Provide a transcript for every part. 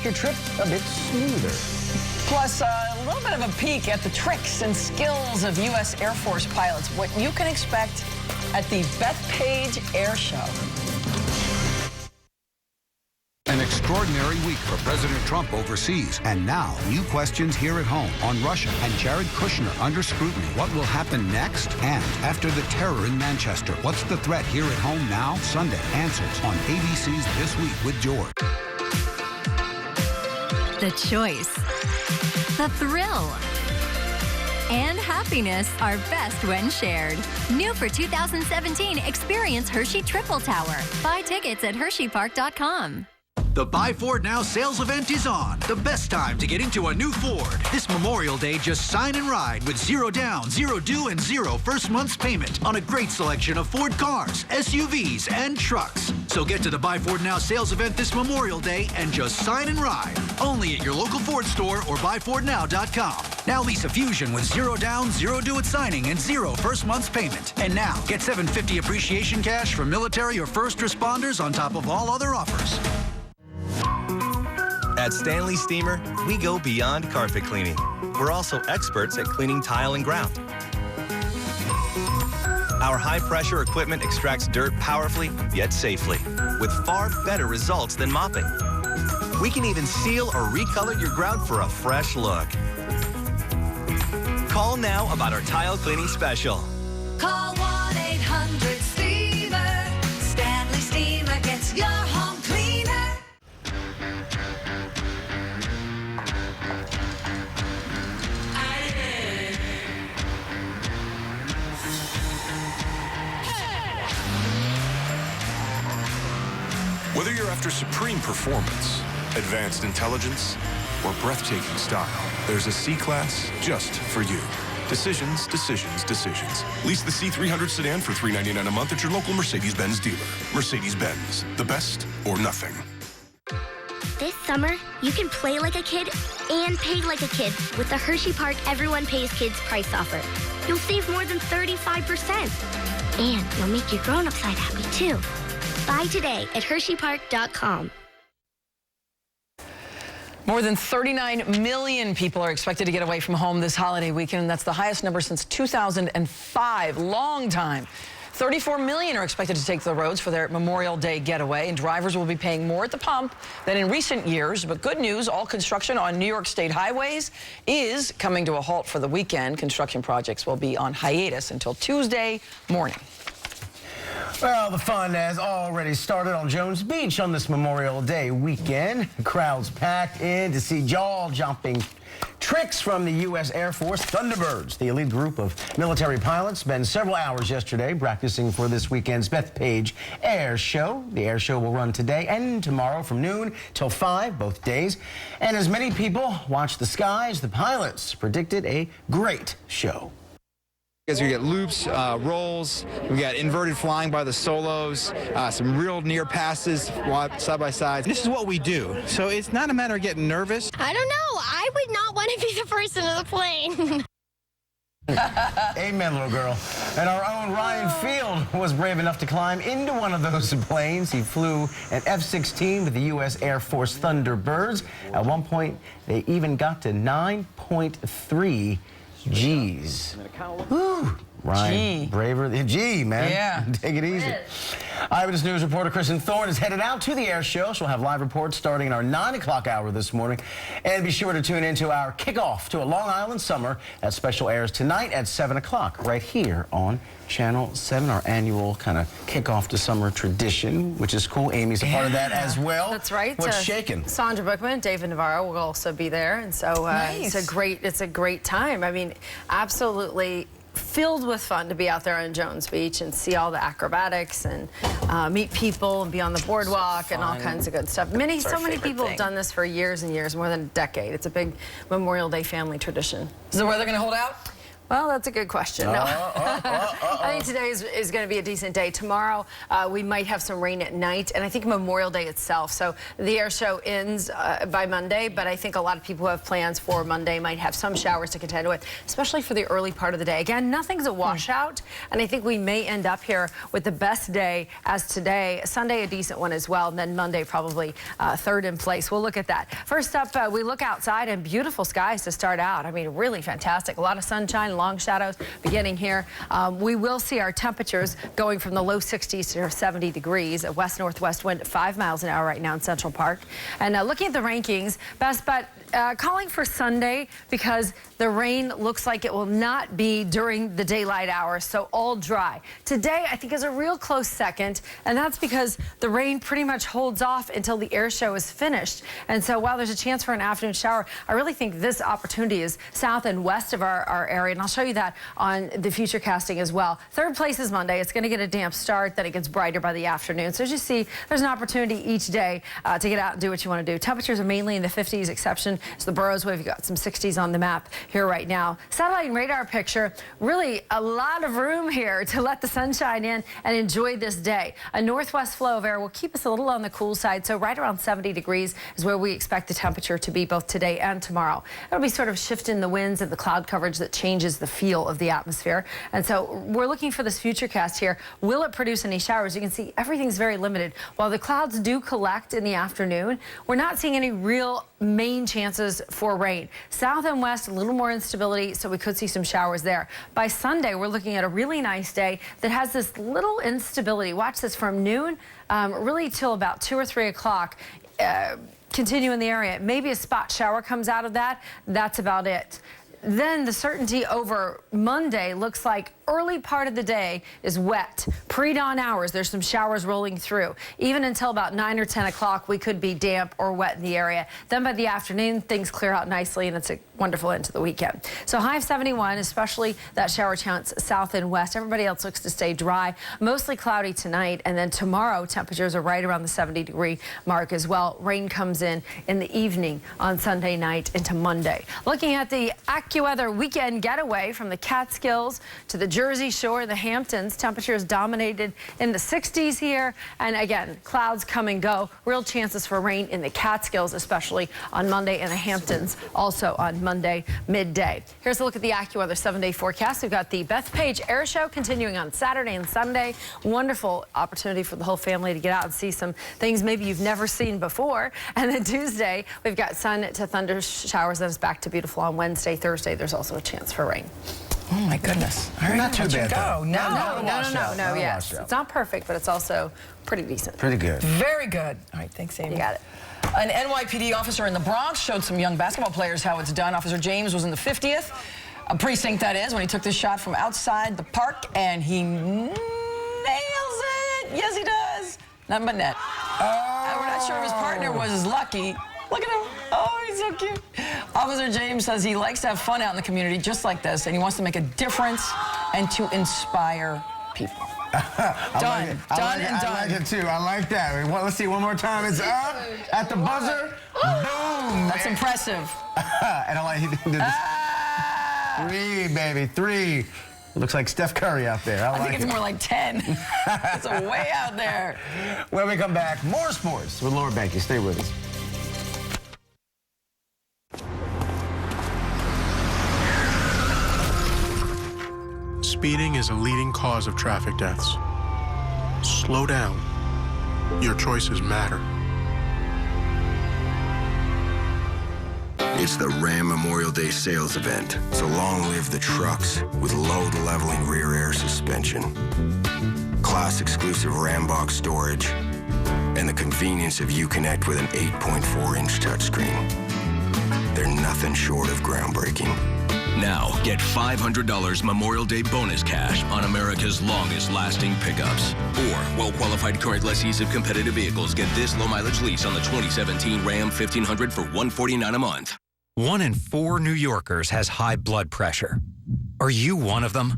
your trip a bit smoother. Plus, a little bit of a peek at the tricks and skills of U.S. Air Force pilots. What you can expect at the Bethpage Air Show. An extraordinary week for President Trump overseas. And now, new questions here at home on Russia and Jared Kushner under scrutiny. What will happen next? And after the terror in Manchester, what's the threat here at home now? Sunday, answers on ABC's This Week with George. The choice, the thrill, and happiness are best when shared. New for 2017, experience Hershey Triple Tower. Buy tickets at HersheyPark.com. The Buy Ford Now sales event is on. The best time to get into a new Ford. This Memorial Day, just sign and ride with 0 down, 0 due, and 0 first month's payment on a great selection of Ford cars, SUVs, and trucks. So get to the Buy Ford Now sales event this Memorial Day and just sign and ride. Only at your local Ford store or buyfordnow.com. Now lease a Fusion with 0 down, 0 due at signing, and 0 first month's payment. And now get $750 appreciation cash for military or first responders on top of all other offers. At Stanley Steamer, we go beyond carpet cleaning. We're also experts at cleaning tile and ground. Our high-pressure equipment extracts dirt powerfully, yet safely, with far better results than mopping. We can even seal or recolor your ground for a fresh look. Call now about our tile cleaning special. Call 1-800-STEAMER. Stanley Steamer gets your home cleaner. Whether you're after supreme performance, advanced intelligence, or breathtaking style, there's a C-Class just for you. Decisions, decisions, decisions. Lease the C300 sedan for $399 a month at your local Mercedes-Benz dealer. Mercedes-Benz, the best or nothing. This summer, you can play like a kid and pay like a kid with the Hershey Park Everyone Pays Kids price offer. You'll save more than 35%. And you'll make your grown-up side happy, too. Buy today at HersheyPark.com. More than 39 million people are expected to get away from home this holiday weekend, and that's the highest number since 2005. Long time. 34 million are expected to take the roads for their Memorial Day getaway, and drivers will be paying more at the pump than in recent years. But good news, all construction on New York State highways is coming to a halt for the weekend. Construction projects will be on hiatus until Tuesday morning. Well, the fun has already started on Jones Beach on this Memorial Day weekend. Crowds packed in to see jaw-dropping tricks from the U.S. Air Force Thunderbirds. The elite group of military pilots spent several hours yesterday practicing for this weekend's Bethpage Air Show. The air show will run today and tomorrow from noon till 5, both days. And as many people watch the skies, the pilots predicted a great show. As we get loops, rolls, we got inverted flying by the solos, some real near passes side by side. This is what we do, so it's not a matter of getting nervous. I don't know. I would not want to be the first into the plane. Amen, little girl. And our own Ryan Field was brave enough to climb into one of those planes. He flew an F-16 with the U.S. Air Force Thunderbirds. At one point, they even got to 9.3 G's. Woo. Ryan, braver than G, man. Yeah. Take it easy. Eyewitness News reporter Kristen Thorne is headed out to the air show. She'll have live reports starting in our 9 o'clock hour this morning. And be sure to tune into our kickoff to a Long Island summer. That special airs tonight at 7 o'clock right here on Channel 7, our annual kind of kickoff to summer tradition, which is cool. Amy's a part of that as well. That's right. What's shaking? Sandra Bookman, David Navarro will also be there, and so nice. it's a great time. I mean, absolutely filled with fun to be out there on Jones Beach and see all the acrobatics and meet people and be on the boardwalk and all kinds of good stuff. So many people have done this for years and years, more than a decade. It's a big Memorial Day family tradition. Is the weather going to hold out? Well, that's a good question. No. I think today is going to be a decent day. Tomorrow, we might have some rain at night, and I think Memorial Day itself. So the air show ends by Monday, but I think a lot of people who have plans for Monday might have some showers to contend with, especially for the early part of the day. Again, nothing's a washout, and I think we may end up here with the best day as today. Sunday, a decent one as well, and then Monday probably third in place. We'll look at that. First up, we look outside, and beautiful skies to start out. I mean, really fantastic. A lot of sunshine, long shadows beginning here. We will see our temperatures going from the low 60s to 70 degrees. A west-northwest wind at 5 miles an hour right now in Central Park. And looking at the rankings, best bet calling for Sunday because the rain looks like it will not be during the daylight hours, so all dry. Today, I think, is a real close second, and that's because the rain pretty much holds off until the air show is finished. And so while there's a chance for an afternoon shower, I really think this opportunity is south and west of our area, and I'll show you that on the future casting as well. Third place is Monday. It's going to get a damp start, then it gets brighter by the afternoon. So as you see, there's an opportunity each day to get out and do what you want to do. Temperatures are mainly in the 50s, exception is the boroughs. We've got some 60s on the map here right now. Satellite and radar picture, really a lot of room here to let the sunshine in and enjoy this day. A northwest flow of air will keep us a little on the cool side, so right around 70 degrees is where we expect the temperature to be both today and tomorrow. It'll be sort of shifting the winds and the cloud coverage that changes the feel of the atmosphere. And so we're looking for this future cast here. Will it produce any showers? You can see everything's very limited. While the clouds do collect in the afternoon, we're not seeing any real main chances for rain. South and west, a little more instability, so we could see some showers there. By Sunday, we're looking at a really nice day that has this little instability. Watch this from noon really till about 2 or 3 o'clock. Continue in the area. Maybe a spot shower comes out of that. That's about it. Then the certainty over Monday looks like early part of the day is wet. Pre-dawn hours, there's some showers rolling through. Even until about 9 or 10 o'clock, we could be damp or wet in the area. Then by the afternoon, things clear out nicely, and it's a wonderful end to the weekend. So high of 71, especially that shower chance south and west. Everybody else looks to stay dry. Mostly cloudy tonight, and then tomorrow, temperatures are right around the 70-degree mark as well. Rain comes in the evening on Sunday night into Monday. Looking at the AccuWeather weekend getaway from the Catskills to the Jersey Shore, the Hamptons, temperatures dominated in the 60s here. And again, clouds come and go. Real chances for rain in the Catskills, especially on Monday, and the Hamptons also on Monday midday. Here's a look at the AccuWeather 7-day forecast. We've got the Bethpage Air Show continuing on Saturday and Sunday. Wonderful opportunity for the whole family to get out and see some things maybe you've never seen before. And then Tuesday, we've got sun to thunder showers, and it's back to beautiful on Wednesday. Thursday, there's also a chance for rain. Oh my goodness. All right, not too bad though. No, yes. It's not perfect, but it's also pretty decent. Pretty good. Very good. All right, thanks, Amy. You got it. An NYPD officer in the Bronx showed some young basketball players how it's done. Officer James was in the 50th precinct, that is, when he took this shot from outside the park, and he nails it. Yes, he does. Nothing but net. We're not sure if his partner was as lucky. Look at him. Oh, he's so cute. Officer James says he likes to have fun out in the community just like this, and he wants to make a difference and to inspire people. Done. I like it too. I like that. Let's see one more time. It's up at the buzzer. Boom. That's impressive. And I like he did this. 3, baby, 3. Looks like Steph Curry out there. I think it's more like 10. It's way out there. When we come back, more sports with Laura Banky. Stay with us. Speeding is a leading cause of traffic deaths. Slow down. Your choices matter. It's the Ram Memorial Day sales event, so long live the trucks with load leveling rear air suspension, class exclusive Ram box storage, and the convenience of Uconnect with an 8.4-inch touchscreen. They're nothing short of groundbreaking. Now, get $500 Memorial Day bonus cash on America's longest-lasting pickups. Or, well-qualified current lessees of competitive vehicles get this low-mileage lease on the 2017 Ram 1500 for $149 a month. 1 in 4 New Yorkers has high blood pressure. Are you one of them?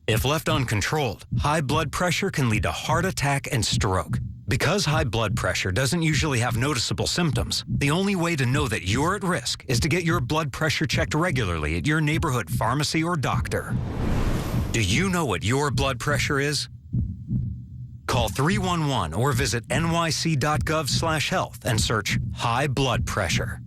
If left uncontrolled, high blood pressure can lead to heart attack and stroke. Because high blood pressure doesn't usually have noticeable symptoms, the only way to know that you're at risk is to get your blood pressure checked regularly at your neighborhood pharmacy or doctor. Do you know what your blood pressure is? Call 311 or visit nyc.gov/health and search high blood pressure.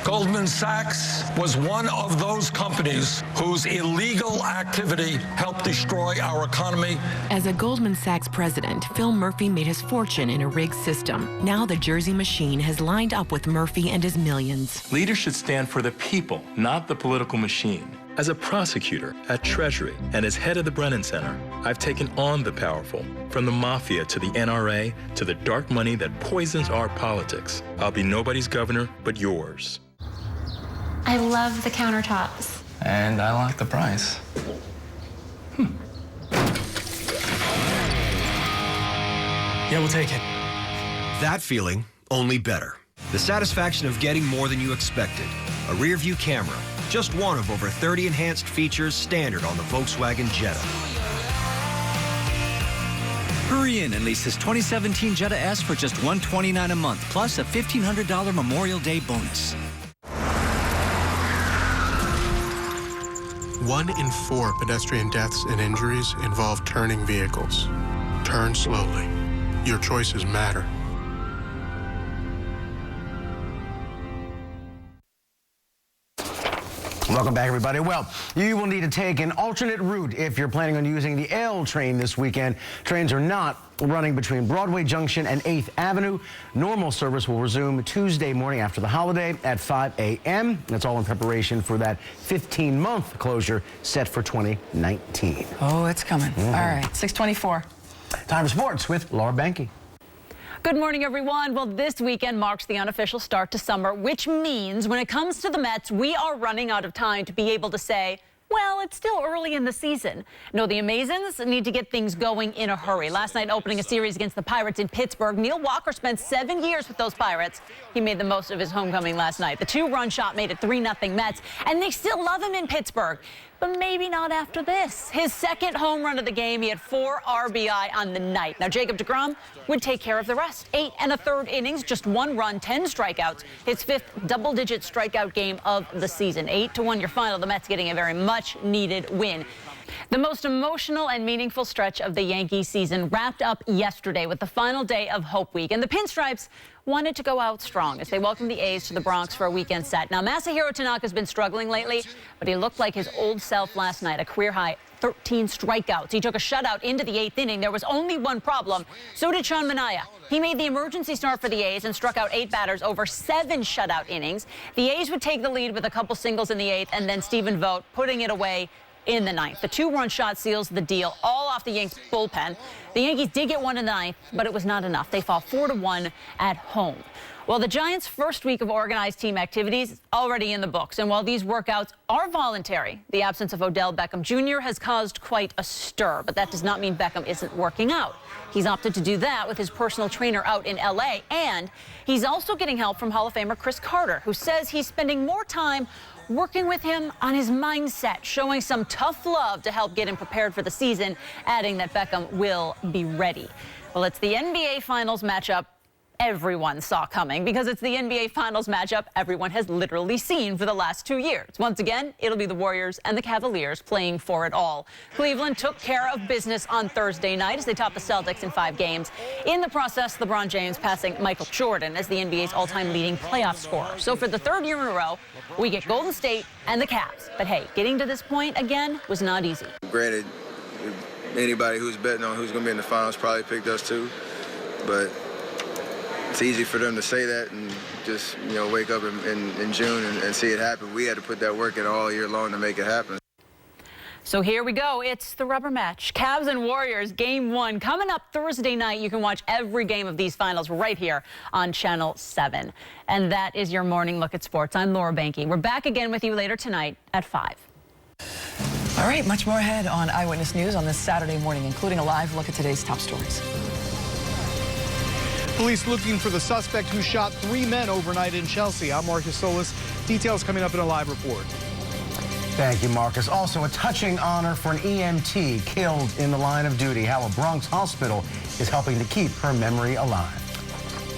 Goldman Sachs was one of those companies whose illegal activity helped destroy our economy. As a Goldman Sachs president, Phil Murphy made his fortune in a rigged system. Now the Jersey machine has lined up with Murphy and his millions. Leaders should stand for the people, not the political machine. As a prosecutor at Treasury and as head of the Brennan Center, I've taken on the powerful, from the mafia to the NRA to the dark money that poisons our politics. I'll be nobody's governor but yours. I love the countertops. And I like the price. Yeah, we'll take it. That feeling, only better. The satisfaction of getting more than you expected. A rear view camera, just one of over 30 enhanced features standard on the Volkswagen Jetta. Hurry in and lease this 2017 Jetta S for just $129 a month, plus a $1,500 Memorial Day bonus. 1 in 4 pedestrian deaths and injuries involve turning vehicles. Turn slowly. Your choices matter. Welcome back, everybody. Well, you will need to take an alternate route if you're planning on using the L train this weekend. Trains are not running between Broadway Junction and 8th Avenue. Normal service will resume Tuesday morning after the holiday at 5 a.m. That's all in preparation for that 15-month closure set for 2019. Oh, it's coming. All right, 6:24. Time for sports with Laura Banky. Good morning, everyone. Well, this weekend marks the unofficial start to summer, which means when it comes to the Mets, we are running out of time to be able to say, well, it's still early in the season. No, the Amazons need to get things going in a hurry. Last night, opening a series against the Pirates in Pittsburgh, Neil Walker spent 7 years with those Pirates. He made the most of his homecoming last night. The 2-run shot made it 3-0 Mets, and they still love him in Pittsburgh. But maybe not after this. His second home run of the game, he had 4 RBI on the night. Now, Jacob deGrom would take care of the rest. 8 1/3 innings, just 1 run, 10 strikeouts. His 5th double-digit strikeout game of the season. 8-1 your final. The Mets getting a very much-needed win. The most emotional and meaningful stretch of the Yankee season wrapped up yesterday with the final day of Hope Week. And the Pinstripes wanted to go out strong as they welcomed the A's to the Bronx for a weekend set. Now, Masahiro Tanaka's been struggling lately, but he looked like his old self last night, a career-high 13 strikeouts. He took a shutout into the 8th inning. There was only one problem. So did Sean Manaea. He made the emergency start for the A's and struck out 8 batters over 7 shutout innings. The A's would take the lead with a couple singles in the 8th, and then Stephen Vogt putting it away in the 9th. The 2-run shot seals the deal, all off the Yankees bullpen. The Yankees did get one in the 9th, but it was not enough. They fall 4-1 at home. Well, the Giants' first week of organized team activities is already in the books. And while these workouts are voluntary, the absence of Odell Beckham Jr. has caused quite a stir. But that does not mean Beckham isn't working out. He's opted to do that with his personal trainer out in L.A. And he's also getting help from Hall of Famer Chris Carter, who says he's spending more time working with him on his mindset, showing some tough love to help get him prepared for the season, adding that Beckham will be ready. Well, it's the NBA Finals matchup everyone saw coming, because it's the NBA Finals matchup everyone has literally seen for the last 2 years. Once again, it'll be the Warriors and the Cavaliers playing for it all. Cleveland took care of business on Thursday night as they topped the Celtics in 5 games. In the process, LeBron James passing Michael Jordan as the NBA's all-time leading playoff scorer. So for the 3rd year in a row, we get Golden State and the Cavs. But hey, getting to this point again was not easy. Granted, anybody who's betting on who's going to be in the finals probably picked us too, but it's easy for them to say that and just, wake up in June and see it happen. We had to put that work in all year long to make it happen. So here we go. It's the rubber match. Cavs and Warriors, Game 1. Coming up Thursday night. You can watch every game of these finals right here on Channel 7. And that is your morning look at sports. I'm Laura Banky. We're back again with you later tonight at 5. All right, much more ahead on Eyewitness News on this Saturday morning, including a live look at today's top stories. Police looking for the suspect who shot 3 men overnight in Chelsea. I'm Marcus Solis. Details coming up in a live report. Thank you, Marcus. Also, a touching honor for an EMT killed in the line of duty. How a Bronx hospital is helping to keep her memory alive.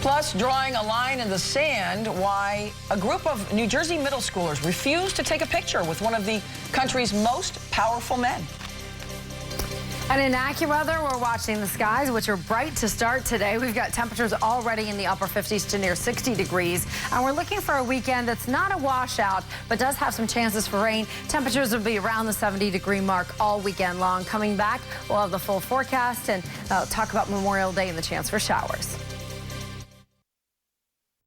Plus, drawing a line in the sand, why a group of New Jersey middle schoolers refused to take a picture with one of the country's most powerful men. And in AccuWeather, we're watching the skies, which are bright to start today. We've got temperatures already in the upper 50s to near 60 degrees. And we're looking for a weekend that's not a washout, but does have some chances for rain. Temperatures will be around the 70-degree mark all weekend long. Coming back, we'll have the full forecast and talk about Memorial Day and the chance for showers.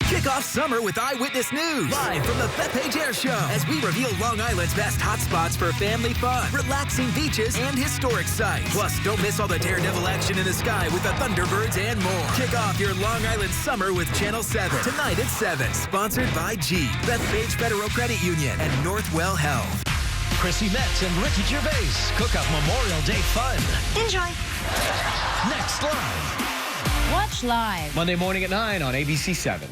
Kick off summer with Eyewitness News. Live from the Bethpage Air Show as we reveal Long Island's best hotspots for family fun, relaxing beaches, and historic sites. Plus, don't miss all the Daredevil action in the sky with the Thunderbirds and more. Kick off your Long Island summer with Channel 7. Tonight at 7. Sponsored by Jeep, Bethpage Federal Credit Union, and Northwell Health. Chrissy Metz and Ricky Gervais cook up Memorial Day fun. Enjoy. Next live. Watch live Monday morning at 9 on ABC 7.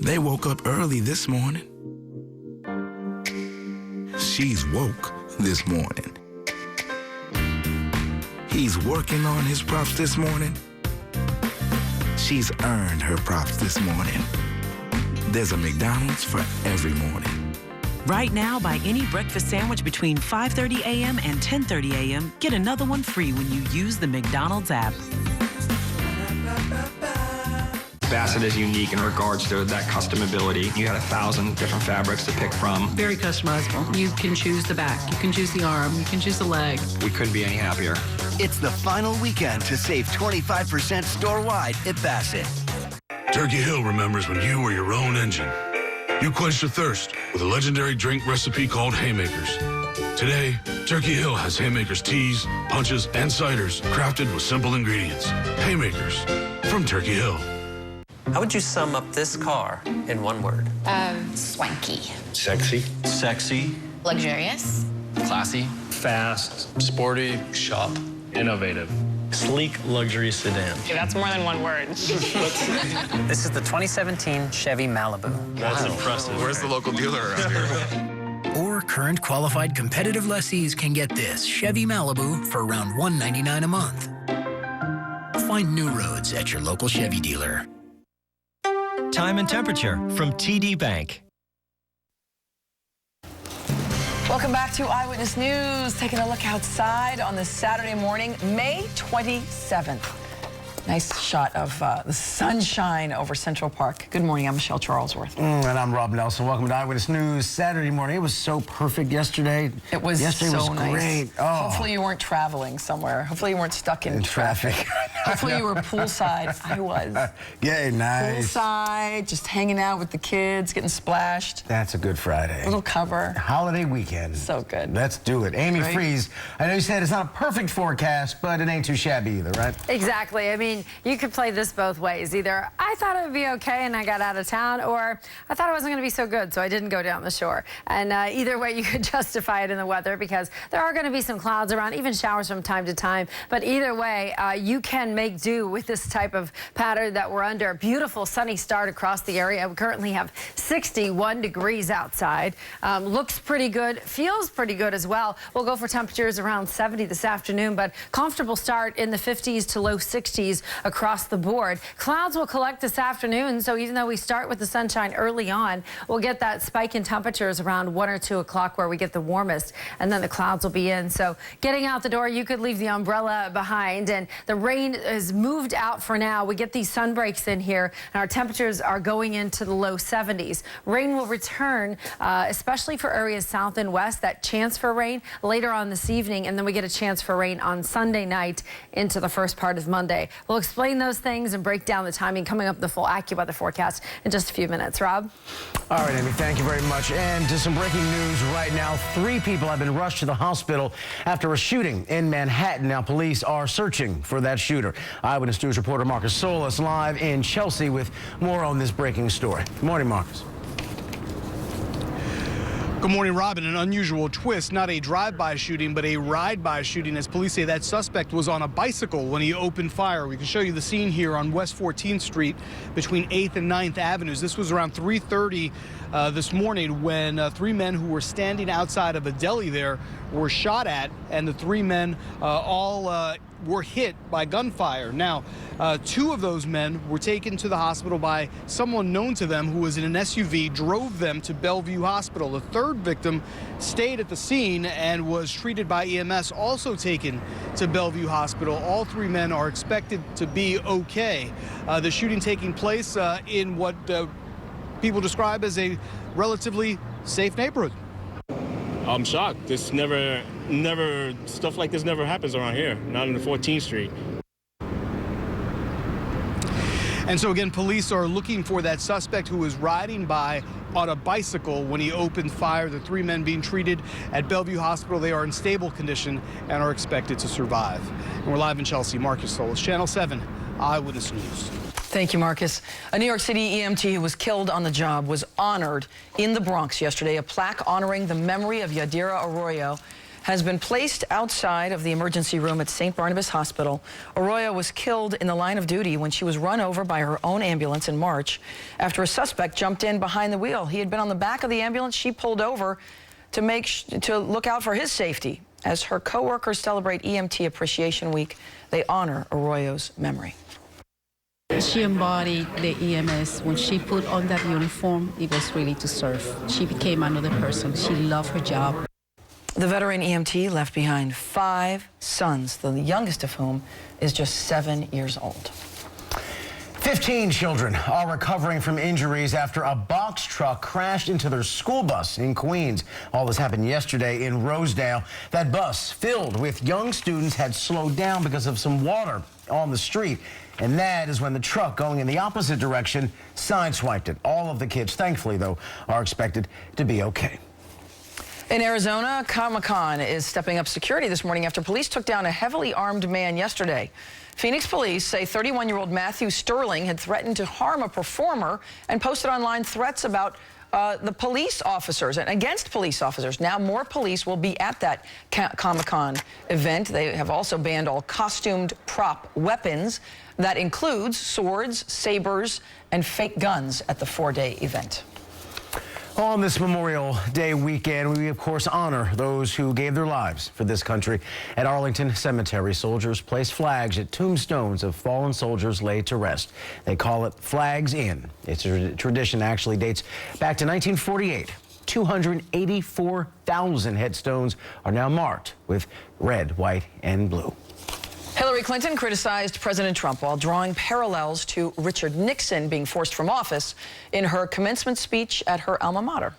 They woke up early this morning. She's woke this morning. He's working on his props this morning. She's earned her props this morning. There's a McDonald's for every morning. Right now, buy any breakfast sandwich between 5:30 a.m. and 10:30 a.m. Get another one free when you use the McDonald's app. Bassett is unique in regards to that customability. You got 1,000 different fabrics to pick from. Very customizable. You can choose the back, you can choose the arm, you can choose the leg. We couldn't be any happier. It's the final weekend to save 25% store-wide at Bassett. Turkey Hill remembers when you were your own engine. You quenched your thirst with a legendary drink recipe called Haymakers. Today, Turkey Hill has Haymakers teas, punches, and ciders crafted with simple ingredients. Haymakers from Turkey Hill. How would you sum up this car in one word? Swanky. Sexy. Sexy. Luxurious. Classy. Fast. Sporty. Shop. Innovative. Sleek luxury sedan. Okay, that's more than one word. This is the 2017 Chevy Malibu. That's impressive. Where's the local dealer around here? Or current qualified competitive lessees can get this Chevy Malibu for around $199 a month. Find new roads at your local Chevy dealer. Time and temperature from TD Bank. Welcome back to Eyewitness News. Taking a look outside on this Saturday morning, May 27th. Nice shot of the sunshine over Central Park. Good morning, I'm Michelle Charlesworth. And I'm Rob Nelson. Welcome to Eyewitness News Saturday morning. It was so perfect yesterday. It was yesterday so was nice. Great. Oh. Hopefully you weren't traveling somewhere. Hopefully you weren't stuck in traffic. Hopefully you were poolside. I was. Yeah, nice. Poolside, just hanging out with the kids, getting splashed. That's a good Friday. Little cover. Holiday weekend. So good. Let's do it. Amy Right. Freeze, I know you said it's not a perfect forecast, but it ain't too shabby either, right? Exactly. I mean, you could play this both ways. Either I thought it would be okay and I got out of town, or I thought it wasn't going to be so good, so I didn't go down the shore. And either way, you could justify it in the weather because there are going to be some clouds around, even showers from time to time. But either way, you can make do with this type of pattern that we're under. A beautiful sunny start across the area. We currently have 61 degrees outside. Looks pretty good, feels pretty good as well. We'll go for temperatures around 70 this afternoon, but comfortable start in the 50s to low 60s across the board. Clouds will collect this afternoon, so even though we start with the sunshine early on, we'll get that spike in temperatures around 1 or 2 o'clock where we get the warmest, and then the clouds will be in. So getting out the door, you could leave the umbrella behind, and the rain is moved out for now. We get these sun breaks in here, and our temperatures are going into the low 70s. Rain will return, especially for areas south and west, that chance for rain later on this evening, and then we get a chance for rain on Sunday night into the first part of Monday. We'll explain those things and break down the timing coming up the full AccuWeather forecast in just a few minutes. Rob? All right, Amy, thank you very much. And to some breaking news right now, 3 people have been rushed to the hospital after a shooting in Manhattan. Now, police are searching for that shooter. Eyewitness News reporter Marcus Solis live in Chelsea with more on this breaking story. Good morning, Marcus. Good morning, Robin. An unusual twist, not a drive-by shooting, but a ride-by shooting, as police say that suspect was on a bicycle when he opened fire. We can show you the scene here on West 14th Street between 8th and 9th Avenues. This was around 3:30 this morning when 3 men who were standing outside of a deli there were shot at, and the 3 men all were hit by gunfire. Now, 2 of those men were taken to the hospital by someone known to them who was in an SUV, drove them to Bellevue Hospital. The 3rd victim stayed at the scene and was treated by EMS, also taken to Bellevue Hospital. All 3 men are expected to be okay. The shooting taking place in what people describe as a relatively safe neighborhood. I'm shocked. This never, stuff like this never happens around here, not in the 14th Street. And so again, police are looking for that suspect who was riding by on a bicycle when he opened fire. The 3 men being treated at Bellevue Hospital. They are in stable condition and are expected to survive. And we're live in Chelsea. Marcus Solis, Channel 7, Eyewitness News. Thank you, Marcus. A New York City EMT who was killed on the job was honored in the Bronx yesterday. A plaque honoring the memory of Yadira Arroyo has been placed outside of the emergency room at St. Barnabas Hospital. Arroyo was killed in the line of duty when she was run over by her own ambulance in March after a suspect jumped in behind the wheel. He had been on the back of the ambulance. She pulled over to look out for his safety. As her coworkers celebrate EMT Appreciation Week, they honor Arroyo's memory. She embodied the EMS. When she put on that uniform, it was really to serve. She became another person. She loved her job. The veteran EMT left behind 5 sons, the youngest of whom is just 7 years old. 15 children are recovering from injuries after a box truck crashed into their school bus in Queens. All this happened yesterday in Rosedale. That bus, filled with young students, had slowed down because of some water on the street. And that is when the truck going in the opposite direction sideswiped it. All of the kids, thankfully, though, are expected to be okay. In Arizona, Comic-Con is stepping up security this morning after police took down a heavily armed man yesterday. Phoenix police say 31-year-old Matthew Sterling had threatened to harm a performer and posted online threats about the police officers and against police officers. Now more police will be at that Comic-Con event. They have also banned all costumed prop weapons. That includes swords, sabers, and fake guns at the 4-day event. On this Memorial Day weekend, we, of course, honor those who gave their lives for this country. At Arlington Cemetery, soldiers place flags at tombstones of fallen soldiers laid to rest. They call it Flags In. It's a tradition actually dates back to 1948. 284,000 headstones are now marked with red, white, and blue. Hillary Clinton criticized President Trump while drawing parallels to Richard Nixon being forced from office in her commencement speech at her alma mater.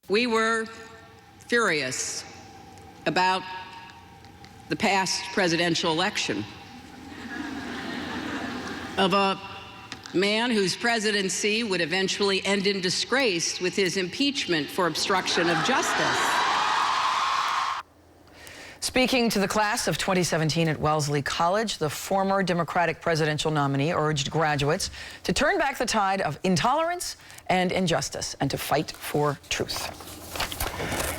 We were furious about the past presidential election of a man whose presidency would eventually end in disgrace with his impeachment for obstruction of justice. Speaking to the class of 2017 at Wellesley College, the former Democratic presidential nominee urged graduates to turn back the tide of intolerance and injustice and to fight for truth.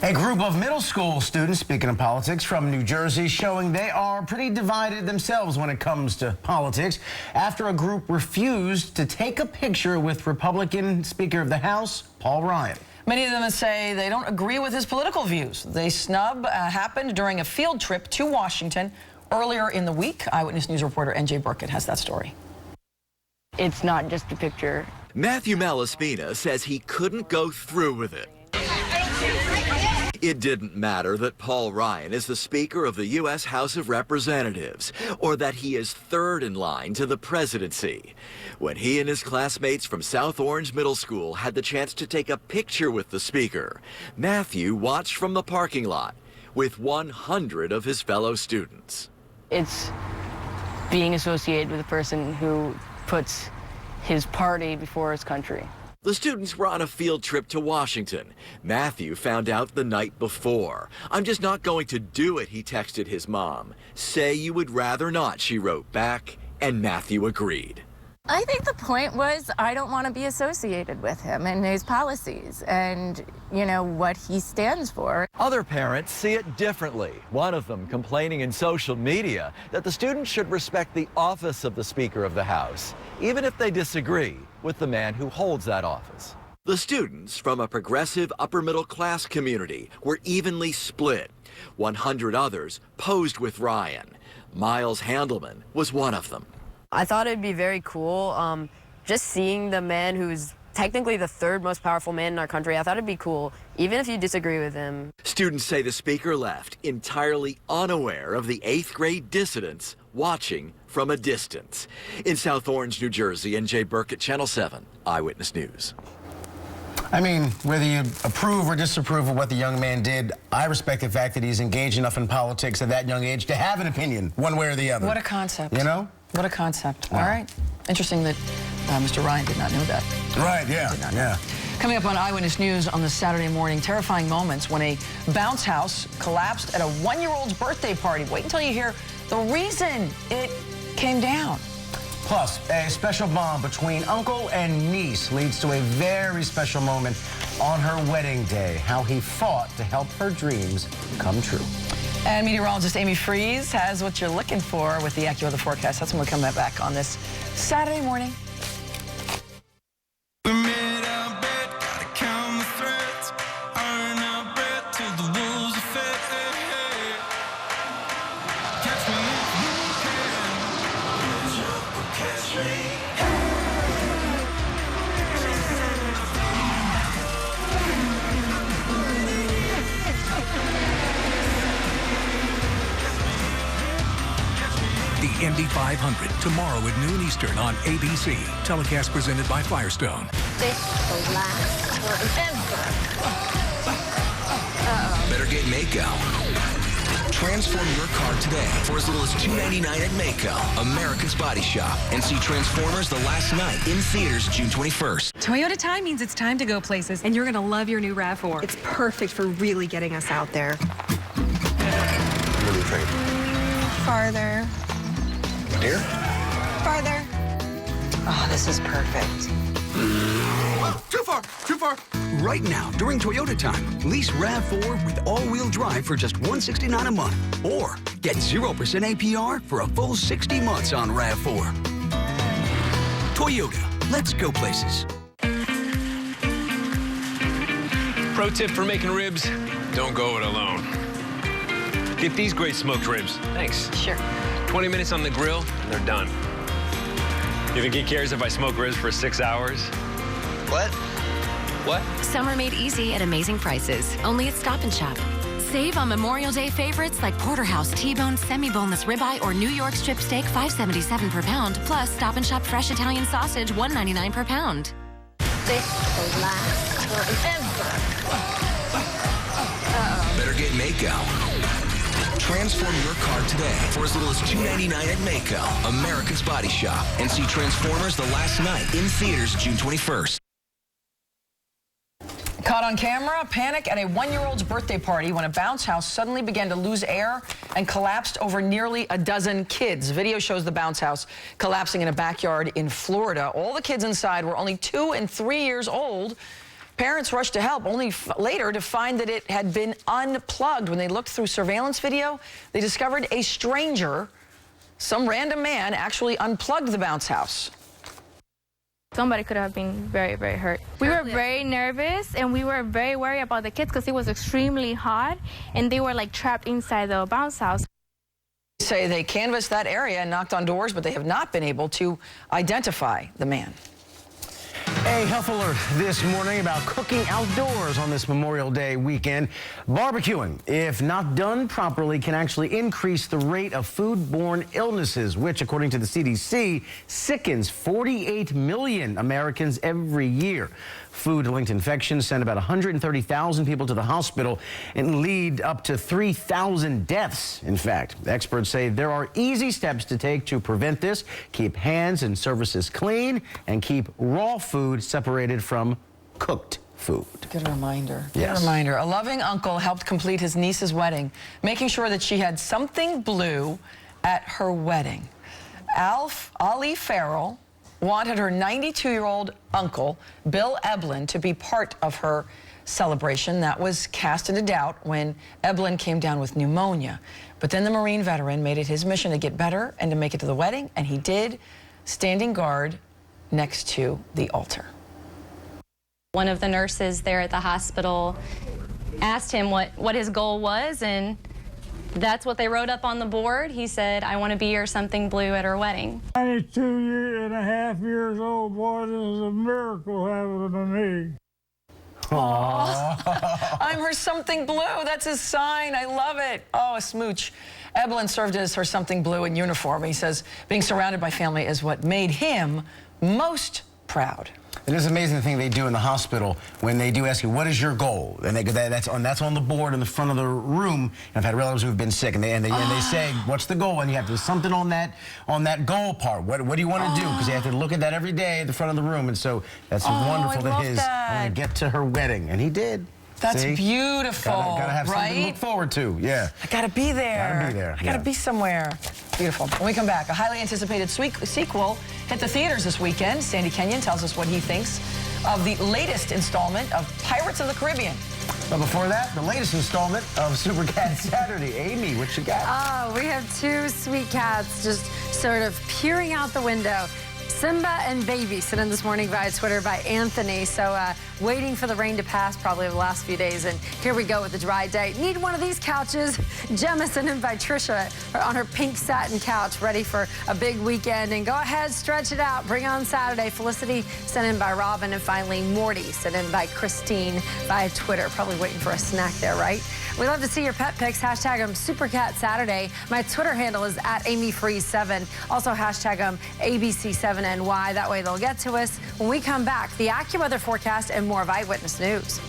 A group of middle school students, speaking of politics, from New Jersey, showing they are pretty divided themselves when it comes to politics after a group refused to take a picture with Republican Speaker of the House, Paul Ryan. Many of them say they don't agree with his political views. The snub happened during a field trip to Washington earlier in the week. Eyewitness News reporter NJ Burkett has that story. It's not just a picture. Matthew Malaspina says he couldn't go through with it. It didn't matter that Paul Ryan is the Speaker of the U.S. House of Representatives, or that he is third in line to the presidency. When he and his classmates from South Orange Middle School had the chance to take a picture with the Speaker, Matthew watched from the parking lot with 100 of his fellow students. It's being associated with a person who puts his party before his country. The students were on a field trip to Washington. Matthew found out the night before. "I'm just not going to do it," he texted his mom. "Say you would rather not," she wrote back, and Matthew agreed. I think the point was I don't want to be associated with him and his policies and, you know, what he stands for. Other parents see it differently. One of them complaining in social media that the students should respect the office of the Speaker of the House, even if they disagree with the man who holds that office. The students from a progressive upper middle class community were evenly split. 100 others posed with Ryan. Miles Handelman was one of them. I thought it'd be very cool, just seeing the man who's technically the third most powerful man in our country. I thought it'd be cool, even if you disagree with him. Students say the speaker left entirely unaware of the 8th grade dissidents watching from a distance. In South Orange, New Jersey, NJ Burkett, Channel 7, Eyewitness News. I mean, whether you approve or disapprove of what the young man did, I respect the fact that he's engaged enough in politics at that young age to have an opinion, one way or the other. What a concept. You know? What a concept. Wow. All right. Interesting that Mr. Ryan did not know that. Right, yeah, yeah. Coming up on Eyewitness News on this Saturday morning, terrifying moments when a bounce house collapsed at a 1-year-old's birthday party. Wait until you hear the reason it came down. Plus, a special bond between uncle and niece leads to a very special moment on her wedding day. How he fought to help her dreams come true. And meteorologist Amy Freeze has what you're looking for with the AccuWeather forecast. That's when we'll come back on this Saturday morning. The Indy 500 tomorrow at noon Eastern on ABC. Telecast presented by Firestone. This will last forever. Better get Mako. Transform your car today for as little as $2.99 at Mako, America's Body Shop, and see Transformers: The Last Night in theaters June 21st. Toyota time means it's time to go places, and you're going to love your new RAV4. It's perfect for really getting us out there. Really train. Farther. Here? Farther. Oh, this is perfect. Too far, too far. Right now, during Toyota time, lease RAV4 with all-wheel drive for just $169 a month. Or get 0% APR for a full 60 months on RAV4. Toyota, let's go places. Pro tip for making ribs, don't go it alone. Get these great smoked ribs. Thanks. Sure. 20 minutes on the grill, and they're done. You think he cares if I smoke ribs for 6 hours? What? What? Summer made easy at amazing prices. Only at Stop & Shop. Save on Memorial Day favorites like Porterhouse T-bone, semi-boneless ribeye, or New York strip steak, $5.77 per pound. Plus, Stop & Shop fresh Italian sausage, $1.99 per pound. This will last forever. Better get Mako. Transform your car today for as little as $2.99 at Mako, America's Body Shop, and see Transformers: The Last Night in theaters June 21st. Caught on camera, panic at a 1-year-old's birthday party when a bounce house suddenly began to lose air and collapsed over nearly a dozen kids. Video shows the bounce house collapsing in a backyard in Florida. All the kids inside were only 2 and 3 years old. Parents rushed to help, only later to find that it had been unplugged. When they looked through surveillance video, they discovered a stranger, some random man, actually unplugged the bounce house. Somebody could have been very, very hurt. We were very nervous, and we were very worried about the kids because it was extremely hot, and they were like trapped inside the bounce house. They say they canvassed that area and knocked on doors, but they have not been able to identify the man. A health alert this morning about cooking outdoors on this Memorial Day weekend. Barbecuing, if not done properly, can actually increase the rate of foodborne illnesses, which, according to the CDC, sickens 48 million Americans every year. Food-linked infections send about 130,000 people to the hospital and lead up to 3,000 deaths, in fact. Experts say there are easy steps to take to prevent this. Keep hands and surfaces clean and keep raw food separated from cooked food. Good reminder. Yes. Good reminder. A loving uncle helped complete his niece's wedding, making sure that she had something blue at her wedding. Ali Farrell wanted her 92-year-old uncle, Bill Eblin, to be part of her celebration. That was cast into doubt when Eblin came down with pneumonia. But then the Marine veteran made it his mission to get better and to make it to the wedding, and he did, standing guard next to the altar. One of the nurses there at the hospital asked him what his goal was, and That's what they wrote up on the board. He said, I want to be your something blue at her wedding. 92.5 years old, boy, this is a miracle happening to me. Aww. I'm her something blue. That's his sign. I love it. Oh, a smooch. Evelyn served as her something blue in uniform. He says being surrounded by family is what made him most proud. It is amazing the thing they do in the hospital when they do ask you, what is your goal? And that's on the board in the front of the room. And I've had relatives who have been sick, and they say, what's the goal? And you have to do something on that goal part. What do you want to do? Because you have to look at that every day at the front of the room. And so that's wonderful that I want to get to her wedding. And he did. That's See? beautiful, gotta have something to look forward to, yeah. I gotta be there. Gotta be there. I gotta be somewhere. Beautiful. When we come back, a highly anticipated sequel hit the theaters this weekend. Sandy Kenyon tells us what he thinks of the latest installment of Pirates of the Caribbean. But before that, the latest installment of Super Cat Saturday. Amy, what you got? Oh, we have two sweet cats just sort of peering out the window. Simba and Baby sent in this morning via Twitter by Anthony. So waiting for the rain to pass probably over the last few days. And here we go with the dry day. Need one of these couches. Gemma sent in by Trisha on her pink satin couch, ready for a big weekend. And go ahead, stretch it out. Bring on Saturday. Felicity sent in by Robin. And finally, Morty sent in by Christine via Twitter. Probably waiting for a snack there, right? We love to see your pet pics. Hashtag them SuperCatSaturday. My Twitter handle is @AmyFreeze7. Also hashtag them ABC7NY. That way they'll get to us. When we come back, the AccuWeather forecast and more of Eyewitness News.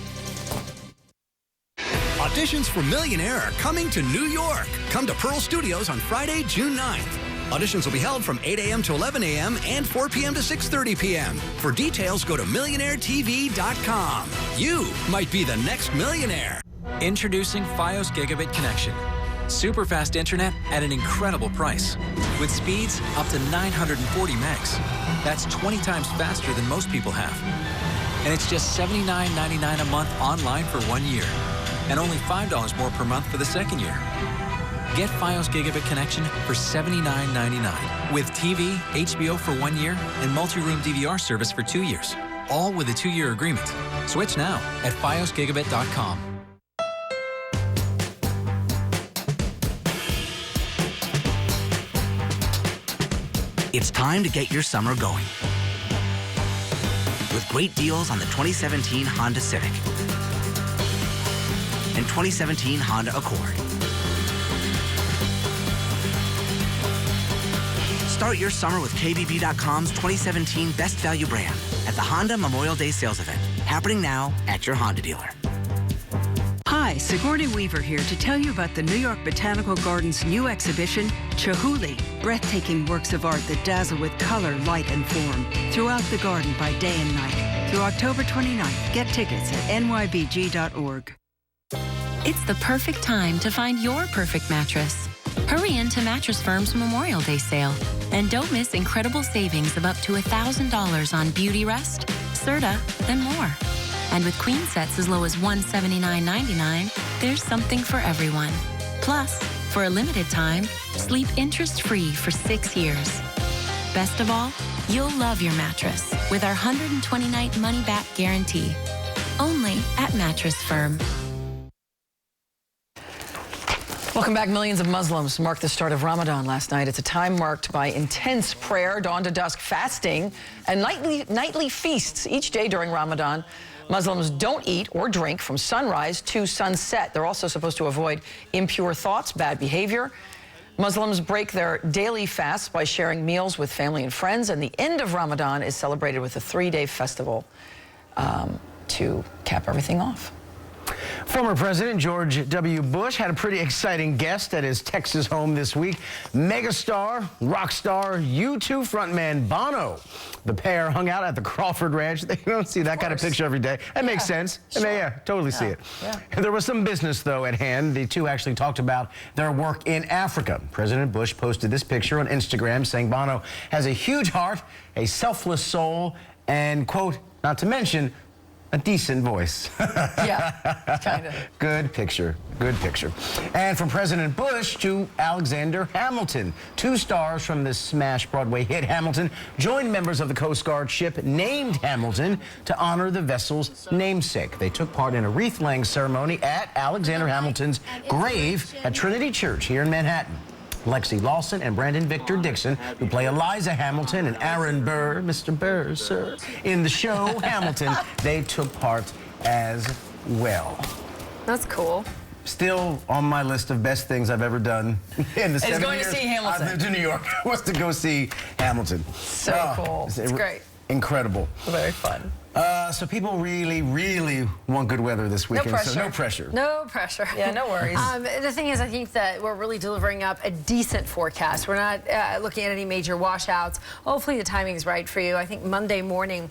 Auditions for Millionaire are coming to New York. Come to Pearl Studios on Friday, June 9th. Auditions will be held from 8 a.m. to 11 a.m. and 4 p.m. to 6:30 p.m. For details, go to MillionaireTV.com. You might be the next millionaire. Introducing Fios Gigabit Connection. Super fast internet at an incredible price. With speeds up to 940 megs. That's 20 times faster than most people have. And it's just $79.99 a month online for 1 year. And only $5 more per month for the second year. Get Fios Gigabit Connection for $79.99. With TV, HBO for 1 year, and multi-room DVR service for 2 years. All with a 2-year agreement. Switch now at fiosgigabit.com. It's time to get your summer going with great deals on the 2017 Honda Civic and 2017 Honda Accord. Start your summer with KBB.com's 2017 Best Value Brand at the Honda Memorial Day Sales Event, happening now at your Honda dealer. Hi, Sigourney Weaver here to tell you about the New York Botanical Gardens' new exhibition, Chihuly, breathtaking works of art that dazzle with color, light, and form throughout the garden by day and night. Through October 29th, get tickets at nybg.org. It's the perfect time to find your perfect mattress. Hurry into Mattress Firm's Memorial Day sale and don't miss incredible savings of up to $1,000 on Beauty Rest, Serta, and more. And with queen sets as low as $179.99, there's something for everyone. Plus, for a limited time, sleep interest-free for 6 years. Best of all, you'll love your mattress with our 120-night money-back guarantee. Only at Mattress Firm. Welcome back. Millions of Muslims marked the start of Ramadan last night. It's a time marked by intense prayer, dawn to dusk fasting, and nightly feasts each day during Ramadan. Muslims don't eat or drink from sunrise to sunset. They're also supposed to avoid impure thoughts, bad behavior. Muslims break their daily fasts by sharing meals with family and friends, and the end of Ramadan is celebrated with a 3-day festival to cap everything off. Former President George W. Bush had a pretty exciting guest at his Texas home this week. Megastar, rock star, U2 frontman Bono. The pair hung out at the Crawford Ranch. You don't see that kind of picture every day. That makes sense. Sure. Totally see it. Yeah. There was some business, though, at hand. The two actually talked about their work in Africa. President Bush posted this picture on Instagram saying Bono has a huge heart, a selfless soul, and, quote, not to mention, a decent voice. Yeah, kind of. Good picture. Good picture. And from President Bush to Alexander Hamilton. 2 stars from the smash Broadway hit Hamilton joined members of the Coast Guard ship named Hamilton to honor the vessel's namesake. They took part in a wreath-laying ceremony at Alexander Hamilton's grave at Trinity Church here in Manhattan. Lexi Lawson and Brandon Victor Dixon, who play Eliza Hamilton and Aaron Burr, Mr. Burr, sir, in the show Hamilton, they took part as well. That's cool. Still on my list of best things I've ever done in the 7 going years to see Hamilton. I've lived in New York was to go see Hamilton. So cool. It's great. Incredible. Very fun. So people really, really want good weather this weekend. So no pressure. No pressure. Yeah, no worries. The thing is, I think that we're really delivering up a decent forecast. We're not looking at any major washouts. Hopefully the timing is right for you. I think Monday morning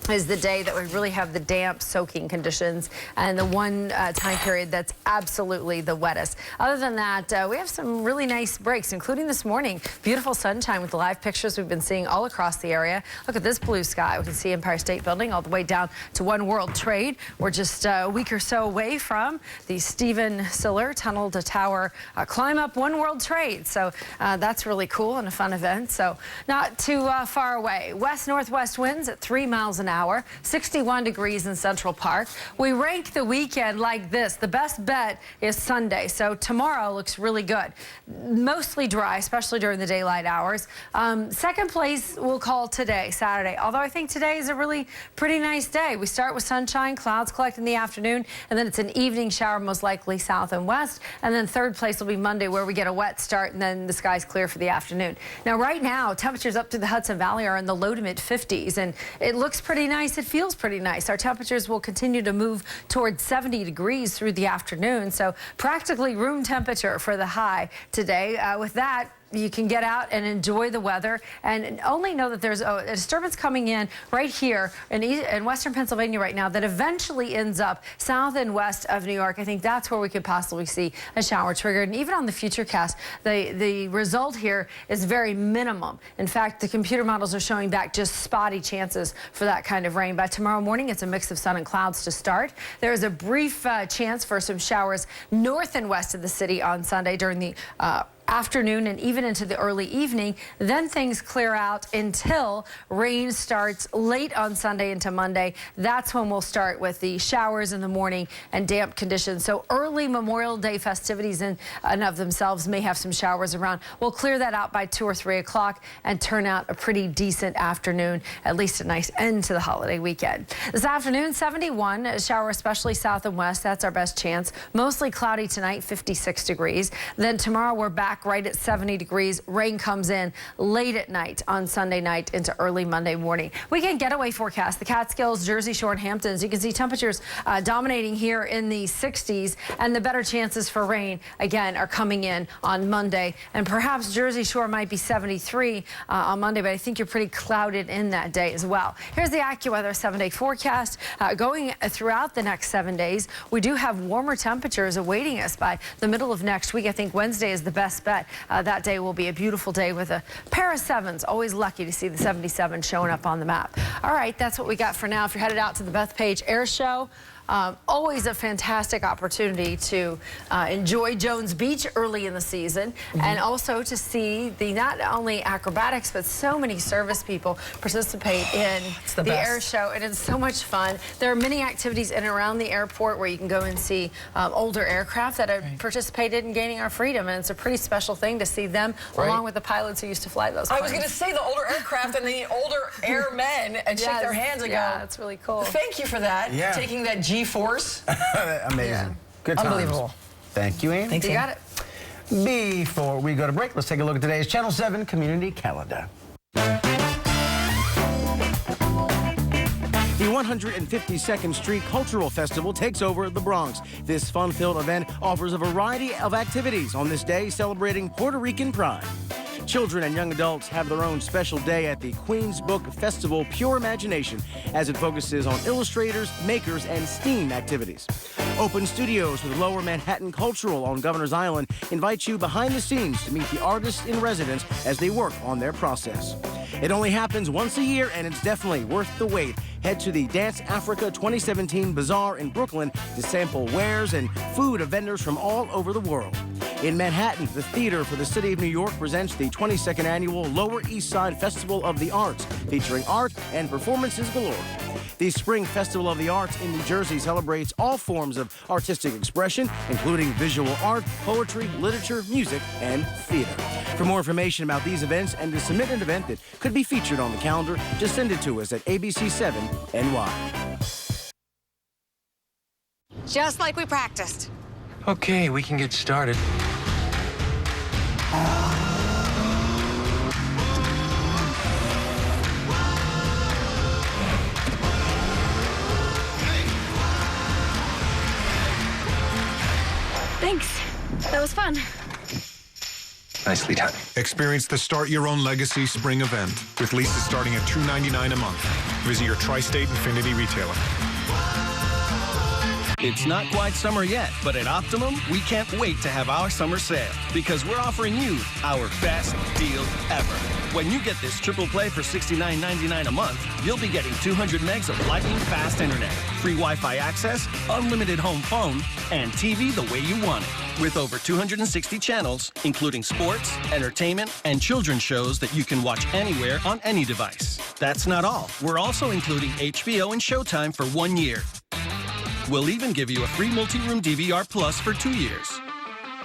is the day that we really have the damp soaking conditions and the one time period that's absolutely the wettest. Other than that, we have some really nice breaks, including this morning. Beautiful sunshine with the live pictures we've been seeing all across the area. Look at this blue sky. We can see Empire State Building all the way down to One World Trade. We're just a week or so away from the Stephen Siller Tunnel to Tower climb up One World Trade. So that's really cool and a fun event. So not too far away. West-northwest winds at 3 miles an hour. 61 degrees in Central Park. We rank the weekend like this. The best bet is Sunday. So tomorrow looks really good. Mostly dry, especially during the daylight hours. Second place we'll call today, Saturday. Although I think today is a really pretty nice day. We start with sunshine, clouds collect in the afternoon, and then it's an evening shower, most likely south and west. And then third place will be Monday, where we get a wet start, and then the sky's clear for the afternoon. Now, right now, temperatures up through the Hudson Valley are in the low to mid 50s, and it looks pretty nice. It feels pretty nice. Our temperatures will continue to move towards 70 degrees through the afternoon, so practically room temperature for the high today. With that, you can get out and enjoy the weather, and only know that there's a disturbance coming in right here in western Pennsylvania right now that eventually ends up south and west of New York. I think that's where we could possibly see a shower triggered. And even on the Futurecast, the result here is very minimum. In fact, the computer models are showing back just spotty chances for that kind of rain. By tomorrow morning, it's a mix of sun and clouds to start. There is a brief chance for some showers north and west of the city on Sunday during the afternoon and even into the early evening. Then things clear out until rain starts late on Sunday into Monday. That's when we'll start with the showers in the morning and damp conditions. So early Memorial Day festivities in and of themselves may have some showers around. We'll clear that out by 2 or 3 o'clock and turn out a pretty decent afternoon, at least a nice end to the holiday weekend. This afternoon, 71, a shower especially south and west. That's our best chance. Mostly cloudy tonight, 56 degrees. Then tomorrow we're back right at 70 degrees. Rain comes in late at night on Sunday night into early Monday morning. Weekend getaway forecast, the Catskills, Jersey Shore, and Hamptons. You can see temperatures dominating here in the 60s, and the better chances for rain, again, are coming in on Monday. And perhaps Jersey Shore might be 73 on Monday, but I think you're pretty clouded in that day as well. Here's the AccuWeather 7-day forecast. Going throughout the next 7 days, we do have warmer temperatures awaiting us by the middle of next week. I think Wednesday is the best bet. That day will be a beautiful day with a pair of 7s. Always lucky to see the 77 showing up on the map. All right, that's what we got for now. If you're headed out to the Bethpage Air Show, always a fantastic opportunity to enjoy Jones Beach early in the season, and also to see the not only acrobatics but so many service people participate in the air show, and it's so much fun. There are many activities in and around the airport where you can go and see older aircraft that have participated in gaining our freedom, and it's a pretty special thing to see them along with the pilots who used to fly those planes. I was going to say the older aircraft and the older airmen and shake their hands and go, yeah, that's really cool. Thank you for that. Yeah. Taking that G-force. Amazing. Yeah. Good times. Unbelievable. Thank you, Ann. Thanks, You got it. Before we go to break, let's take a look at today's Channel 7 Community Calendar. The 152nd Street Cultural Festival takes over the Bronx. This fun-filled event offers a variety of activities on this day celebrating Puerto Rican pride. Children and young adults have their own special day at the Queens Book Festival Pure Imagination, as it focuses on illustrators, makers, and STEAM activities. Open Studios with Lower Manhattan Cultural on Governor's Island invite you behind the scenes to meet the artists in residence as they work on their process. It only happens once a year, and it's definitely worth the wait. head to the Dance Africa 2017 Bazaar in Brooklyn to sample wares and food of vendors from all over the world. In Manhattan, the Theater for the City of New York presents the 22nd annual Lower East Side Festival of the Arts, featuring art and performances galore. The Spring Festival of the Arts in New Jersey celebrates all forms of artistic expression, including visual art, poetry, literature, music, and theater. For more information about these events and to submit an event that could be featured on the calendar, just send it to us at ABC7NY. Just like we practiced. Okay, we can get started. Thanks. That was fun. Nicely done. Experience the Start Your Own Legacy Spring event with leases starting at $299 a month. Visit your Tri-State Infinity retailer. It's not quite summer yet, but at Optimum, we can't wait to have our summer sale because we're offering you our best deal ever. When you get this triple play for $69.99 a month, you'll be getting 200 megs of lightning-fast internet, free Wi-Fi access, unlimited home phone, and TV the way you want it. With over 260 channels, including sports, entertainment, and children's shows that you can watch anywhere on any device. That's not all. We're also including HBO and Showtime for 1 year. We'll even give you a free multi-room DVR Plus for 2 years.